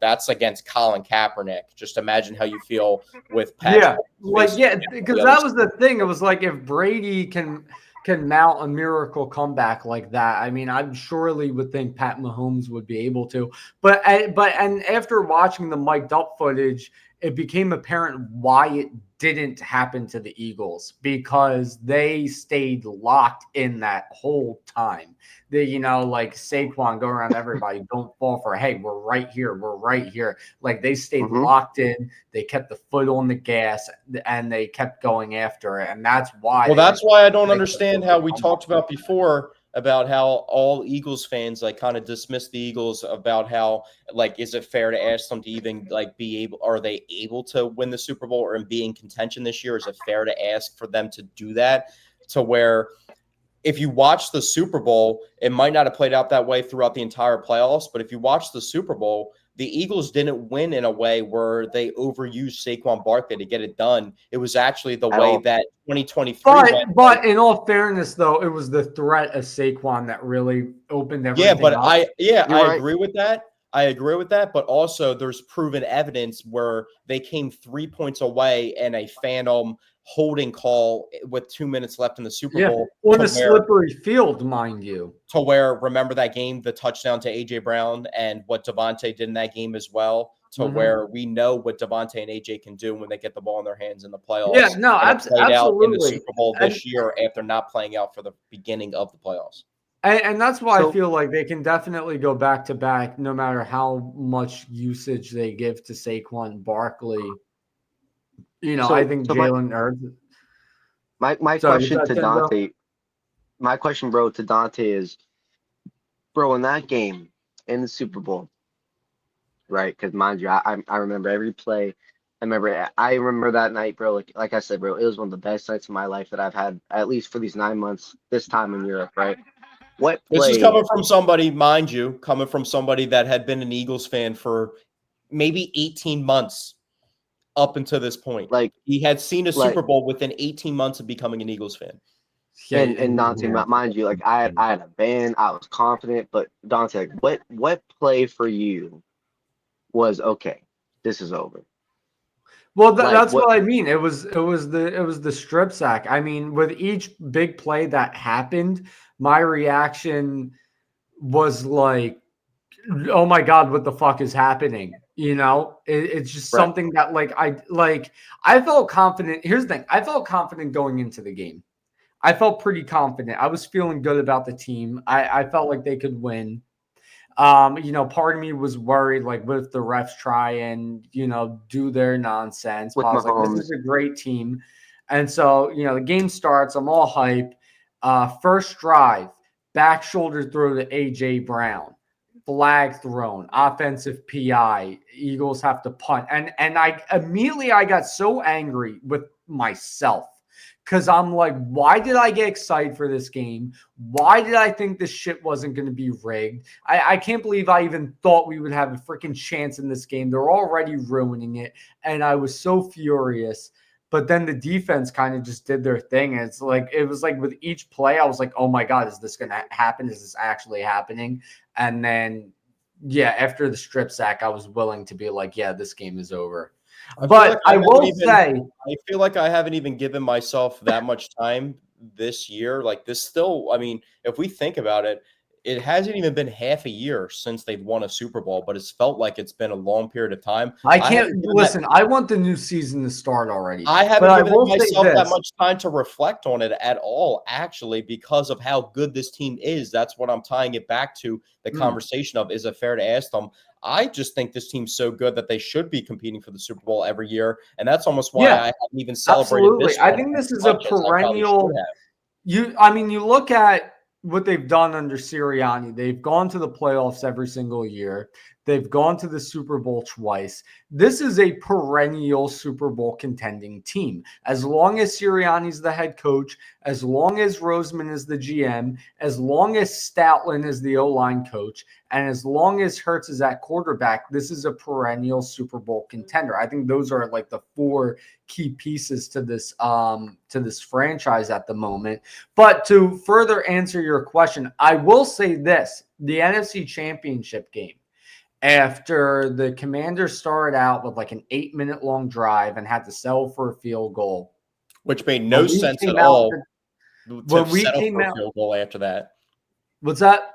that's against Colin Kaepernick. Just imagine how you feel with Patrick. Yeah, like because that was the thing. It was like if Brady can mount a miracle comeback like that, I mean, I surely would think Pat Mahomes would be able to. But after watching the mic'd up footage, it became apparent why it didn't happen to the Eagles because they stayed locked in that whole time. They, like Saquon, go around everybody, don't fall for, hey, we're right here. We're right here. Like they stayed locked in. They kept the foot on the gas and they kept going after it. And that's why. Well, that's why I don't understand how we talked about before about how all Eagles fans like kind of dismiss the Eagles about how like is it fair to ask them to even like are they able to win the Super Bowl or be in contention this year? Is it fair to ask for them to do that to where if you watch the Super Bowl, it might not have played out that way throughout the entire playoffs, but if you watch the Super Bowl, the Eagles didn't win in a way where they overused Saquon Barkley to get it done. It was actually the way that 2023 went. But in all fairness, though, it was the threat of Saquon that really opened everything up. I agree with that. I agree with that, but also there's proven evidence where they came 3 points away in a phantom holding call with 2 minutes left in the Super Bowl. On a slippery field, mind you. To where, remember that game, the touchdown to A.J. Brown and what Devontae did in that game as well, to where we know what Devontae and A.J. can do when they get the ball in their hands in the playoffs. Yeah, no, absolutely. Out in the Super Bowl this year after not playing out for the beginning of the playoffs. And that's why I feel like they can definitely go back to back no matter how much usage they give to Saquon Barkley. I think Jalen Hurts. My question to Dante, my question, bro, to Dante is, bro, in that game in the Super Bowl, right? Because mind you, I remember every play. I remember that night, bro. Like I said, bro, it was one of the best nights of my life that I've had, at least for these 9 months. This time in Europe, right? This is coming from somebody, mind you, that had been an Eagles fan for maybe 18 months up until this point. Like he had seen a Super Bowl within 18 months of becoming an Eagles fan. And Dante, mind you, like I had a band, I was confident, but Dante, like what play for you was okay? This is over. Well, that's what I mean. It was the strip sack. I mean, with each big play that happened, my reaction was like, "Oh my God, what the fuck is happening?" It's just something that I felt confident. Here's the thing: I felt confident going into the game. I felt pretty confident. I was feeling good about the team. I felt like they could win. Part of me was worried, like, what if the refs try and, do their nonsense? But I was like, this is a great team. And so, the game starts. I'm all hype. First drive, back shoulder throw to A.J. Brown. Flag thrown, offensive PI. Eagles have to punt. And I got so angry with myself. Because I'm like, why did I get excited for this game? Why did I think this shit wasn't going to be rigged? I can't believe I even thought we would have a freaking chance in this game. They're already ruining it. And I was so furious. But then the defense kind of just did their thing. And it was like with each play, I was like, oh my God, is this going to happen? Is this actually happening? And then, after the strip sack, I was willing to be like, yeah, this game is over. But I feel like I haven't even given myself that much time this year. Like this still, I mean, if we think about it, it hasn't even been half a year since they've won a Super Bowl, but it's felt like it's been a long period of time. I want the new season to start already. I haven't given myself that much time to reflect on it at all, actually, because of how good this team is. That's what I'm tying it back to, the conversation of, is it fair to ask them? I just think this team's so good that they should be competing for the Super Bowl every year. And that's almost why I haven't even celebrated this. I think this is a perennial. You look at what they've done under Sirianni. They've gone to the playoffs every single year. They've gone to the Super Bowl twice. This is a perennial Super Bowl contending team. As long as Sirianni's the head coach, as long as Roseman is the GM, as long as Stoutland is the O-line coach, and as long as Hurts is at quarterback, this is a perennial Super Bowl contender. I think those are like the four key pieces to this franchise at the moment. But to further answer your question, I will say this: the NFC Championship game, after the Commanders started out with like an 8-minute long drive and had to settle for a field goal, which made no sense at all. When we came out, field goal after that. What's that?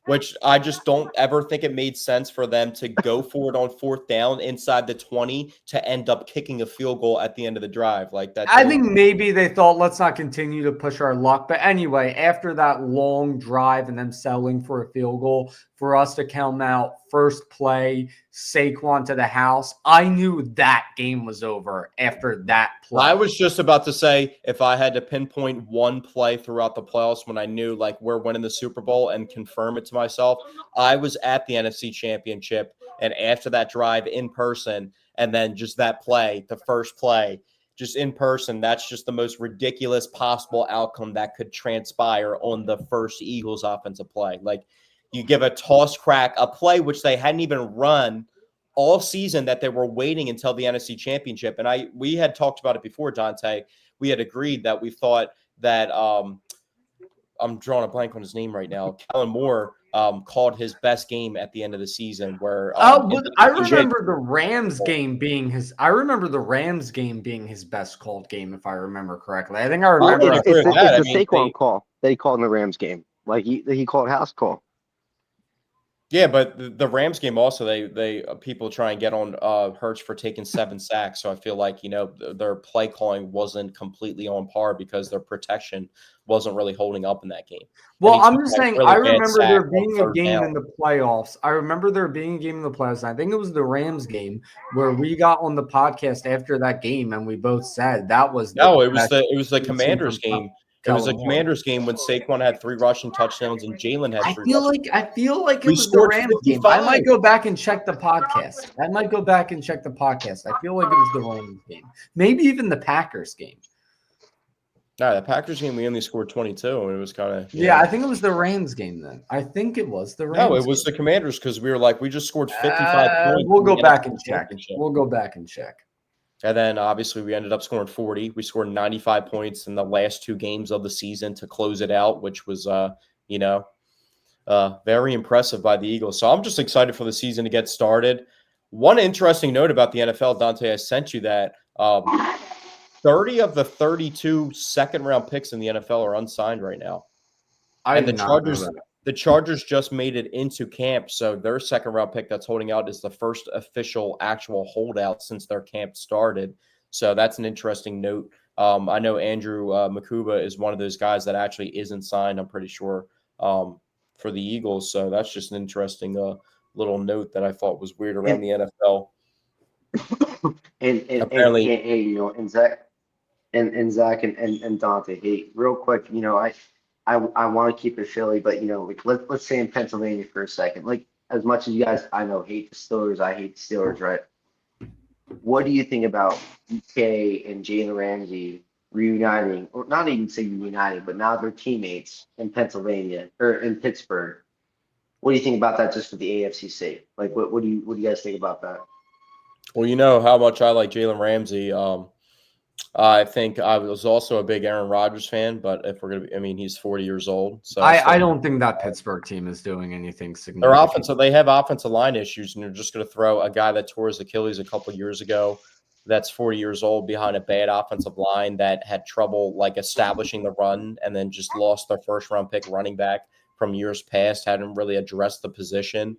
which I just don't ever think it made sense for them to go for it on 4th down inside the 20 to end up kicking a field goal at the end of the drive. Like that. I think maybe they thought, let's not continue to push our luck. But anyway, after that long drive and them settling for a field goal, for us to come out first play, Saquon to the house, I knew that game was over after that play. I was just about to say, if I had to pinpoint one play throughout the playoffs when I knew like we're winning the Super Bowl and confirm it to myself, I was at the NFC Championship, and after that drive in person, and then just that play, the first play, just in person, that's just the most ridiculous possible outcome that could transpire on the first Eagles offensive play. Like, you give a toss crack, a play which they hadn't even run all season, that they were waiting until the NFC Championship. And we had talked about it before, Dante. We had agreed that we thought that I'm drawing a blank on his name right now. Kellen Moore called his best game at the end of the season. Where I remember the Rams game being his. I remember the Rams game being his best called game, if I remember correctly. I think I remember. It's the Saquon call that he called in the Rams game. Like he called house call. Yeah, but the Rams game also, they people try and get on Hurts for taking 7 sacks. So I feel like, their play calling wasn't completely on par because their protection wasn't really holding up in that game. Well, I'm just saying, really I remember there being a game in the playoffs. I remember there being a game in the playoffs. I think it was the Rams game where we got on the podcast after that game and we both said that was it was the Commanders game. It was a Commanders game when Saquon had 3 rushing touchdowns and Jalen had 3 rushing. I feel like it was the Rams game. I might go back and check the podcast. I feel like it was the Rams game. Maybe even the Packers game. No, the Packers game, we only scored 22, and it was kind of... Yeah, I think it was the Rams game then. I think it was the Rams No, it was the Commanders because we were like, we just scored 55 points. We'll go back and check. And then, obviously, we ended up scoring 40. We scored 95 points in the last 2 games of the season to close it out, which was, very impressive by the Eagles. So I'm just excited for the season to get started. One interesting note about the NFL, Dante, I sent you that 30 of the 32 second-round picks in the NFL are unsigned right now. And the Chargers just made it into camp, so their second-round pick that's holding out is the first official actual holdout since their camp started. So that's an interesting note. I know Andrew Makuba is one of those guys that actually isn't signed, I'm pretty sure, for the Eagles. So that's just an interesting little note that I thought was weird around the NFL. And Zach and Dante, hey, real quick, I want to keep it Philly, but let's say in Pennsylvania for a second. Like, as much as you guys I know hate the Steelers, I hate the Steelers, right? What do you think about DK and Jalen Ramsey reuniting, or not even say reuniting, but now they're teammates in Pennsylvania or in Pittsburgh? What do you think about that, just for the AFC's sake? Like, what do you guys think about that? Well, you know how much I like Jalen Ramsey. I think I was also a big Aaron Rodgers fan, but if we're going to he's 40 years old. So I don't think that Pittsburgh team is doing anything significant. They have offensive line issues, and you're just going to throw a guy that tore his Achilles a couple years ago that's 40 years old behind a bad offensive line that had trouble like establishing the run and then just lost their first-round pick running back from years past, hadn't really addressed the position.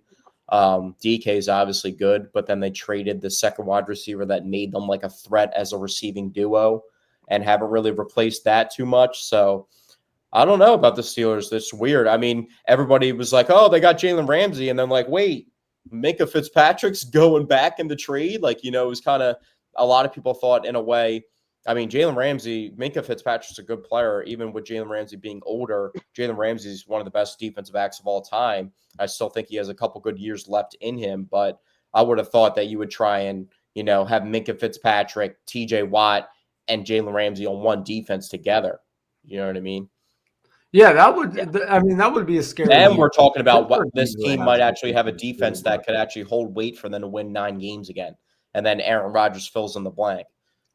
DK is obviously good, but then they traded the second wide receiver that made them like a threat as a receiving duo and haven't really replaced that too much. So I don't know about the Steelers. It's weird. Everybody was like, oh, they got Jalen Ramsey. And then like, wait, Minkah Fitzpatrick's going back in the trade. Like, it was kind of a lot of people thought in a way. Jalen Ramsey, Minkah Fitzpatrick's a good player, even with Jalen Ramsey being older. Jalen Ramsey is one of the best defensive backs of all time. I still think he has a couple good years left in him, but I would have thought that you would try and, have Minkah Fitzpatrick, TJ Watt, and Jalen Ramsey on one defense together. You know what I mean? Yeah, that would be a scary. And we're talking about what this team might actually have a defense that could actually hold weight for them to win 9 games again. And then Aaron Rodgers fills in the blank.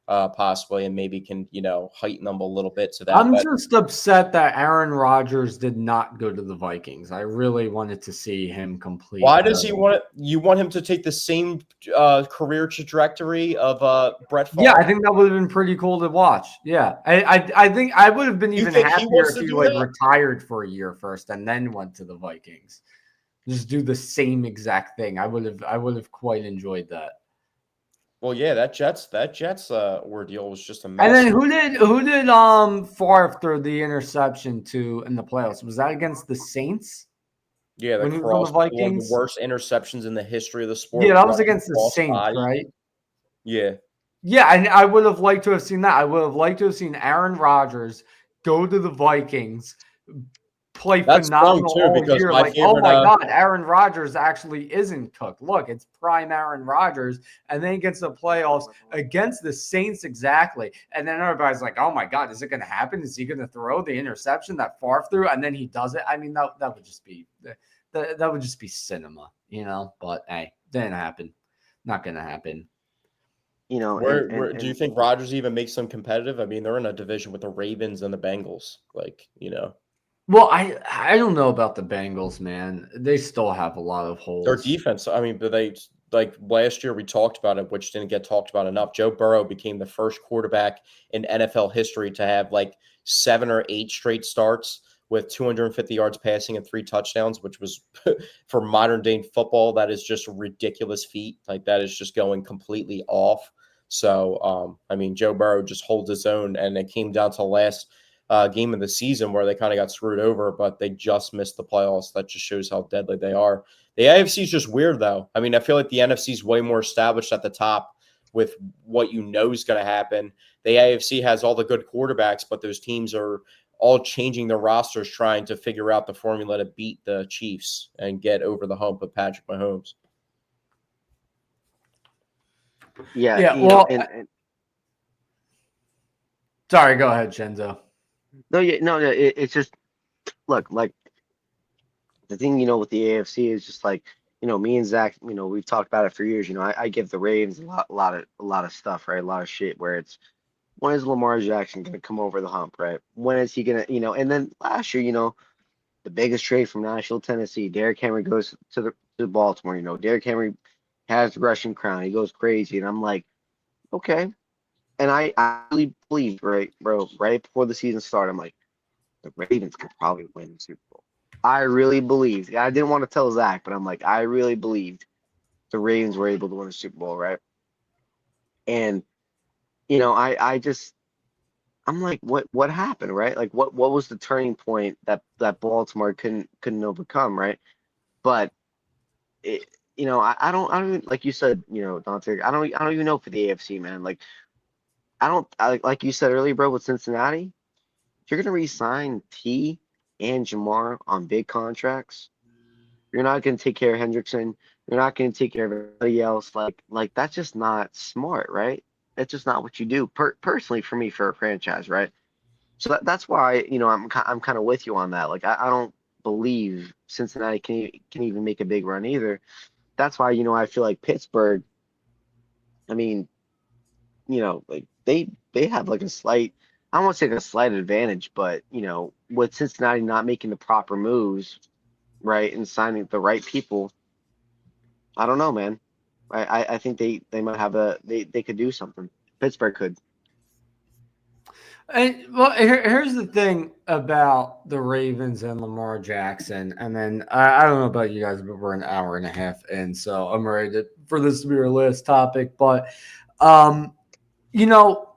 Possibly, and maybe can, heighten them a little bit to that. I'm just upset that Aaron Rodgers did not go to the Vikings. I really wanted to see him complete. Why does he want it? You want him to take the same career trajectory of Brett Favre? Yeah, I think that would have been pretty cool to watch. Yeah, I think I would have been even happier if he retired for a year first and then went to the Vikings. Just do the same exact thing. I would have quite enjoyed that. Well, yeah, that Jets ordeal was just a And mess. then who did Favre throw the interception to in the playoffs? Was that against the Saints Yeah, the when he was on the cross, one of the Vikings? worst interceptions in the history of the Yeah, sport. that was Running against the cross Saints, body. right? Yeah, Yeah, and I would have liked to have seen that. I would have liked to have seen Aaron Rodgers go to the Vikings, play that stung phenomenal too all because year. my Like, oh favorite. my God, Aaron Rodgers actually isn't cooked. Look, it's prime Aaron Rodgers. And then against the playoffs, against the Saints exactly. And then everybody's like, oh my God, is it going to happen? Is he going to throw the interception that Favre threw? And then he does it. I mean, that would just be that would just be cinema, But hey, didn't happen. Not going to happen. Where do you think Rodgers even makes them competitive? I mean, they're in a division with the Ravens and the Bengals. Well, I don't know about the Bengals, man. They still have a lot of Their holes. defense. I mean, but they like last year we talked about it, which didn't get talked about enough. Joe Burrow became the first quarterback in NFL history to have like 7 or 8 straight starts with 250 yards passing and 3 touchdowns, which was for modern day football. That is just a ridiculous feat. Like that is just going completely off. So, I mean, Joe Burrow just holds his own, and it came down to the last game of the season where they kind of got screwed over, but they just missed the playoffs. That just shows how deadly they are. The AFC is just weird, though. I mean, I feel like the NFC is way more established at the top with what you know is going to happen. The AFC has all the good quarterbacks, but those teams are all changing their rosters, trying to figure out the formula to beat the Chiefs and get over the hump with Patrick Mahomes. Yeah. Well, sorry, go ahead, Shenzo. No, it's just look like the thing, with the AFC is just like, me and Zach, we've talked about it for years. I give the Ravens a lot of stuff, right? A lot of shit where it's when is Lamar Jackson gonna come over the hump, right? When is he gonna, and then last year, the biggest trade from Nashville, Tennessee, Derrick Henry goes to Baltimore. Derrick Henry has the rushing crown. He goes crazy, and I'm like, okay. And I really believe, right, bro, right before the season started, I'm like, the Ravens could probably win the Super Bowl. I really believed. I didn't want to tell Zach, but I'm like, I really believed the Ravens were able to win the Super Bowl, right? And I'm like, what happened, right? Like, what was the turning point that Baltimore couldn't overcome, right? But I don't even, like you said, Dante, I don't even know for the AFC, man. Like, like you said earlier, bro, with Cincinnati, if you're gonna re-sign T and Jamar on big contracts, you're not gonna take care of Hendrickson. You're not gonna take care of everybody else. Like that's just not smart, right? That's just not what you do. Personally, for me, for a franchise, right? So that's why I'm kind of with you on that. Like I don't believe Cincinnati can even make a big run either. That's why I feel like Pittsburgh. I mean, like they have like a slight. I don't want to say like a slight advantage, but with Cincinnati not making the proper moves, right, and signing the right people, I don't know, man. I think they might have they could do something. Pittsburgh could. And well, here's the thing about the Ravens and Lamar Jackson. And then I don't know about you guys, but we're an hour and a half in, so I'm ready for this to be our last topic. But you know,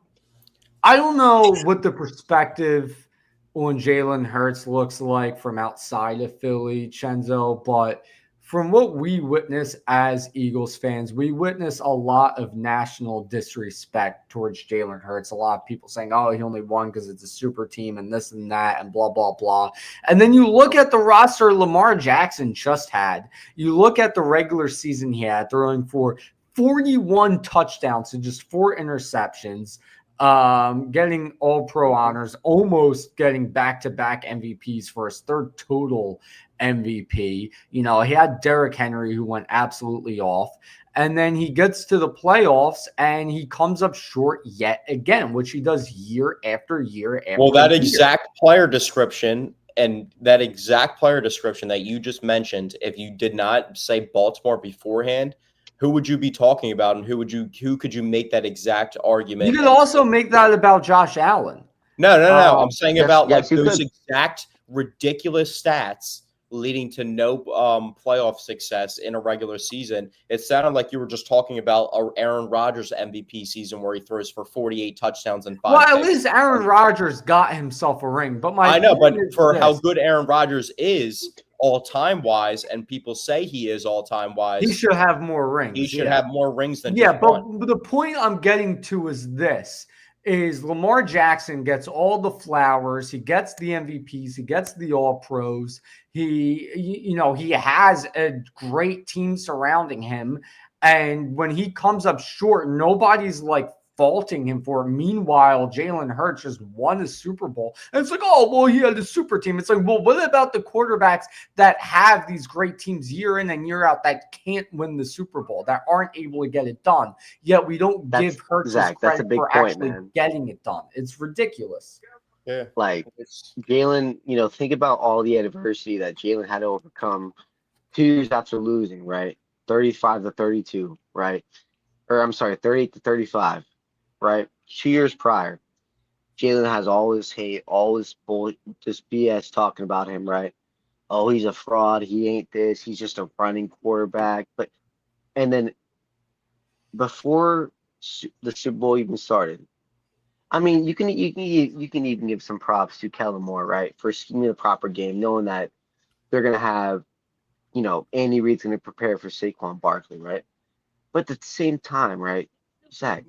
I don't know what the perspective on Jalen Hurts looks like from outside of Philly, Chenzo, but from what we witness as Eagles fans, we witness a lot of national disrespect towards Jalen Hurts. A lot of people saying, oh, he only won because it's a super team and this and that and blah, blah, blah. And then you look at the roster Lamar Jackson just had. You look at the regular season he had, throwing for 41 touchdowns to just 4 interceptions, getting all pro honors, almost getting back-to-back MVPs for his 3rd total MVP. He had Derrick Henry, who went absolutely off. And then he gets to the playoffs and he comes up short yet again, which he does year after year after Well, that year. exact player description that you just mentioned, if you did not say Baltimore beforehand, who would you be talking about, and who could you make that exact argument? You could also make that about Josh Allen. No. I'm saying about yes, like you those could. exact ridiculous stats leading to no playoff success in a regular season. It sounded like you were just talking about Aaron Rodgers MVP season where he throws for 48 touchdowns and 5 Well, at picks. least Aaron Rodgers got himself a ring. But I know, but for this. how good Aaron Rodgers is all-time wise, and people say he is all-time wise, he should have more rings. He should have more rings than just one. But the point I'm getting to is this. Is Lamar Jackson gets all the flowers. He gets the MVPs. He gets the All-Pros. He has a great team surrounding him. And when he comes up short, nobody's like faulting him for it. Meanwhile, Jalen Hurts just won a Super Bowl. And it's like, oh, well, he had a super team. It's like, well, what about the quarterbacks that have these great teams year in and year out that can't win the Super Bowl, that aren't able to get it done? Yet we don't give Hurts credit for actually getting it done. It's ridiculous. Yeah. Like Jalen, think about all the adversity that Jalen had to overcome 2 years after losing, right? 35-32, right? Or I'm sorry, 38-35. Right, 2 years prior, Jalen has all this hate, all this BS talking about him. Right? Oh, he's a fraud. He ain't this. He's just a running quarterback. And then before the Super Bowl even started, I mean, you can even give some props to Kellen Moore, right, for scheming the proper game, knowing that they're gonna have, Andy Reid's gonna prepare for Saquon Barkley, right? But at the same time, right, Zach,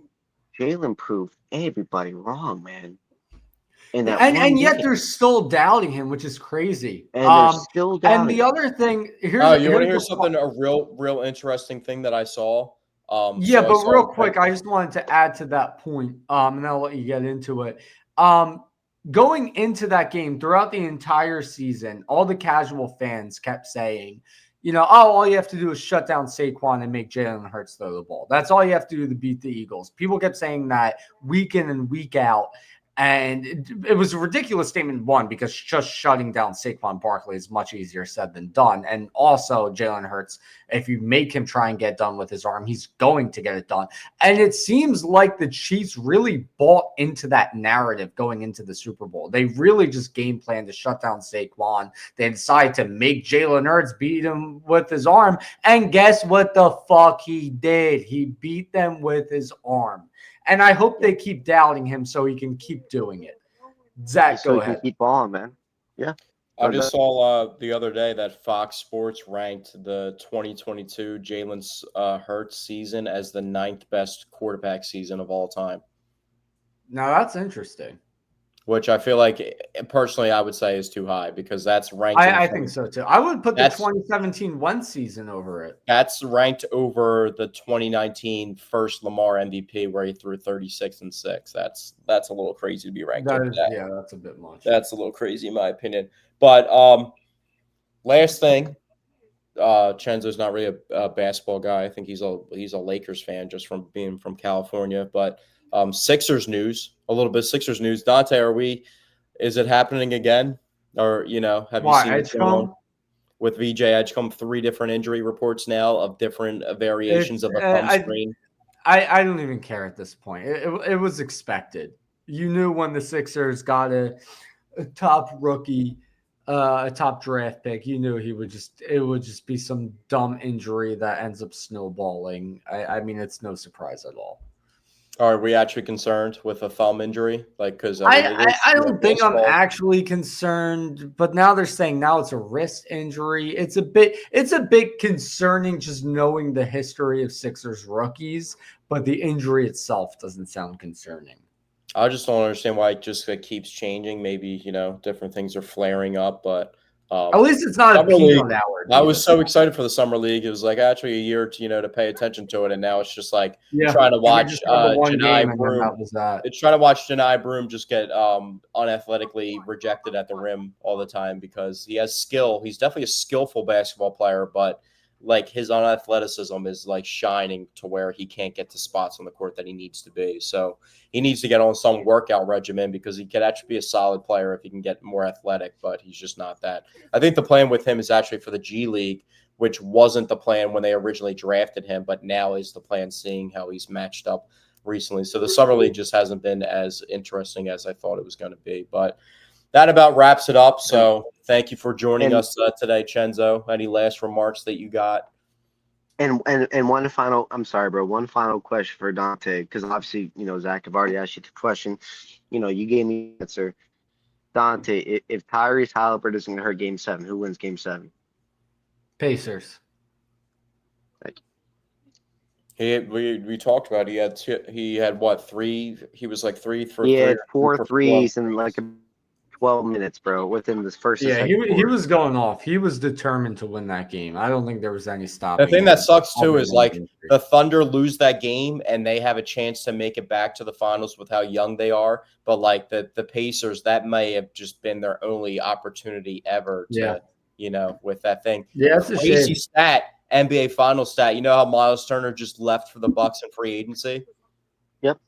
Jalen proved everybody wrong, man. And yet they're still doubting him, which is crazy. And they're still doubting. And the other thing, you want to hear something? A real interesting thing that I saw. But real quick, I just wanted to add to that point, and I'll let you get into it. Going into that game, throughout the entire season, all the casual fans kept saying, all you have to do is shut down Saquon and make Jalen Hurts throw the ball. That's all you have to do to beat the Eagles. People kept saying that week in and week out. And it was a ridiculous statement, one, because just shutting down Saquon Barkley is much easier said than done. And also, Jalen Hurts, if you make him try and get done with his arm, he's going to get it done. And it seems like the Chiefs really bought into that narrative going into the Super Bowl. They really just game planned to shut down Saquon. They decided to make Jalen Hurts beat him with his arm. And guess what the fuck he did? He beat them with his arm. And I hope they keep doubting him so he can keep doing it. Zach, go ahead. Keep on, man. Yeah. I just saw the other day that Fox Sports ranked the 2022 Jalen Hurts season as the 9th best quarterback season of all time. Now, that's interesting. Which I feel like, personally, I would say is too high because that's ranked. I think so, too. I would put the 2017 Wentz season over it. That's ranked over the 2019 first Lamar MVP where he threw 36 and 6. That's a little crazy to be ranked. Yeah, that's a bit much. That's a little crazy in my opinion. But last thing, Chenzo's not really a basketball guy. I think he's a Lakers fan just from being from California. But Sixers news, a little bit of Sixers news. Dante, is it happening again? Or, have you seen it going on with VJ Edgecombe? 3 different injury reports now of different variations of a thumb sprain. I don't even care at this point. It was expected. You knew when the Sixers got a top rookie, a top draft pick, you knew it would just be some dumb injury that ends up snowballing. I mean, it's no surprise at all. Are we actually concerned with a thumb injury? Because I don't think I'm actually concerned, but now they're saying now it's a wrist injury. It's a bit concerning just knowing the history of Sixers rookies, but the injury itself doesn't sound concerning. I just don't understand why it just keeps changing. Maybe different things are flaring up, but at least it's not a peanut hour. I was so excited for the summer league. It was like actually a year to pay attention to it, and now it's just like trying to watch Janai Broom. It's trying to watch Janai Broom just get unathletically rejected at the rim all the time because he has skill. He's definitely a skillful basketball player, but like his unathleticism is like shining to where he can't get to spots on the court that he needs to be. So he needs to get on some workout regimen because he could actually be a solid player if he can get more athletic, but he's just not that. I think the plan with him is actually for the G League, which wasn't the plan when they originally drafted him, but now is the plan seeing how he's matched up recently. So the summer league just hasn't been as interesting as I thought it was going to be. But that about wraps it up. So thank you for joining And us today, Chenzo. Any last remarks that you got? and one final, I'm sorry, bro. One final question for Dante, because obviously, Zach, I've already asked you the question. You gave me the answer. Dante, if Tyrese Halliburton isn't going to hurt Game 7, who wins Game 7? Pacers. Like, We talked about he had what, 3? He was like 3 for he 3 had or 3 four for 4. threes in like 12 minutes, bro, within this first and Yeah, second he quarter. was going off. He was determined to win that game. I don't think there was any The stopping thing that him sucks too other is than like injury. the Thunder lose that game and they have a chance to make it back to the finals with how young they are. But like the Pacers, that may have just been their only opportunity ever Yeah. to, with that thing. Yeah, it's a Crazy shame. stat, NBA final stat. You know how Miles Turner just left for the Bucks in free agency? Yep.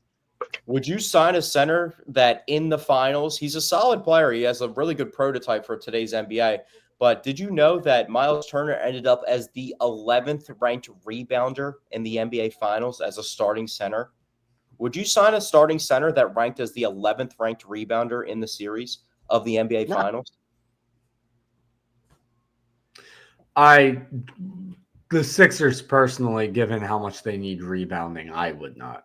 Would you sign a center that in the finals, he's a solid player. He has a really good prototype for today's NBA. But did you know that Miles Turner ended up as the 11th ranked rebounder in the NBA finals as a starting center? Would you sign a starting center that ranked as the 11th ranked rebounder in the series of the NBA No. finals? The Sixers personally, given how much they need rebounding, I would not.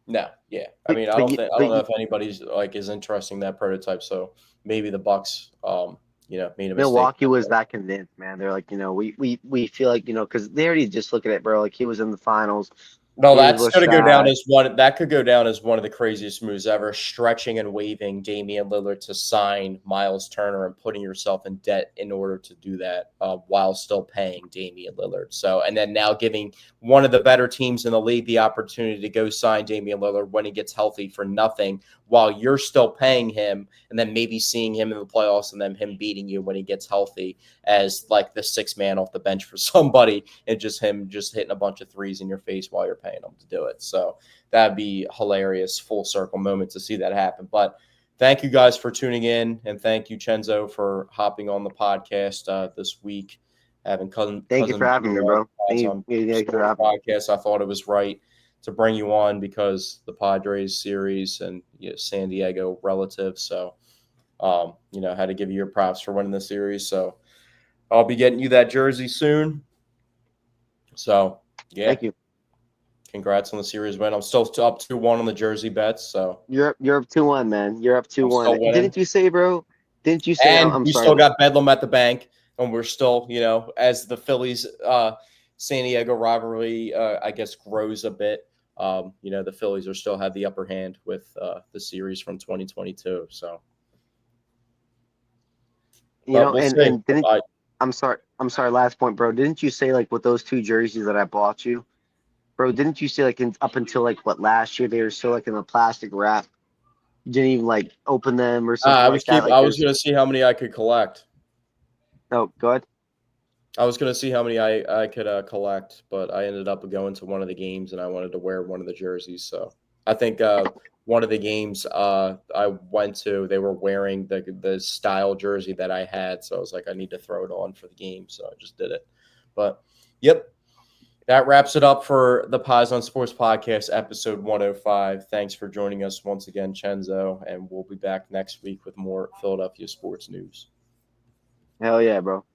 No, yeah. I mean, I don't know if anybody's like is interested in that prototype. So maybe the Bucks, made a mistake. Milwaukee was that convinced, man. They're like, we feel like, because they already just look at it, bro. Like, he was in the finals. No, He that's was going to go down shot. as one. That could go down as one of the craziest moves ever. Stretching and waiving Damian Lillard to sign Miles Turner and putting yourself in debt in order to do that while still paying Damian Lillard. So, and then now giving one of the better teams in the league the opportunity to go sign Damian Lillard when he gets healthy for nothing, while you're still paying him, and then maybe seeing him in the playoffs and then him beating you when he gets healthy as like the sixth man off the bench for somebody, and just him just hitting a bunch of threes in your face while you're paying him to do it. So that'd be hilarious, full circle moment to see that happen. But thank you guys for tuning in, and thank you, Chenzo, for hopping on the podcast this week. Having Thank you for having me, bro. Thank you. Thank you for having me. podcast, I thought it was right to bring you on because the Padres series and San Diego relative. So, had to give you your props for winning the series. So I'll be getting you that jersey soon. So, yeah. Thank you. Congrats on the series win. I'm still up 2-1 on the jersey bets. So You're up 2-1, man. You're up 2-1. Didn't you say, bro? Didn't you say? And I'm we sorry. still got Bedlam at the bank, and we're still, as the Phillies San Diego rivalry, I guess, grows a bit. The Phillies are still have the upper hand with the series from 2022. So, and didn't I, I'm sorry. Last point, bro. Didn't you say like with those 2 jerseys that I bought you, bro? Didn't you say like up until like what last year they were still like in a plastic wrap? You didn't even like open them or something I like was that. Like I was going to see how many I could collect. Oh, go ahead. I was going to see how many I could collect, but I ended up going to one of the games and I wanted to wear one of the jerseys. So I think one of the games I went to, they were wearing the style jersey that I had. So I was like, I need to throw it on for the game. So I just did it. But, yep. That wraps it up for the Paisan Sports Podcast, episode 105. Thanks for joining us once again, Chenzo, and we'll be back next week with more Philadelphia sports news. Hell yeah, bro.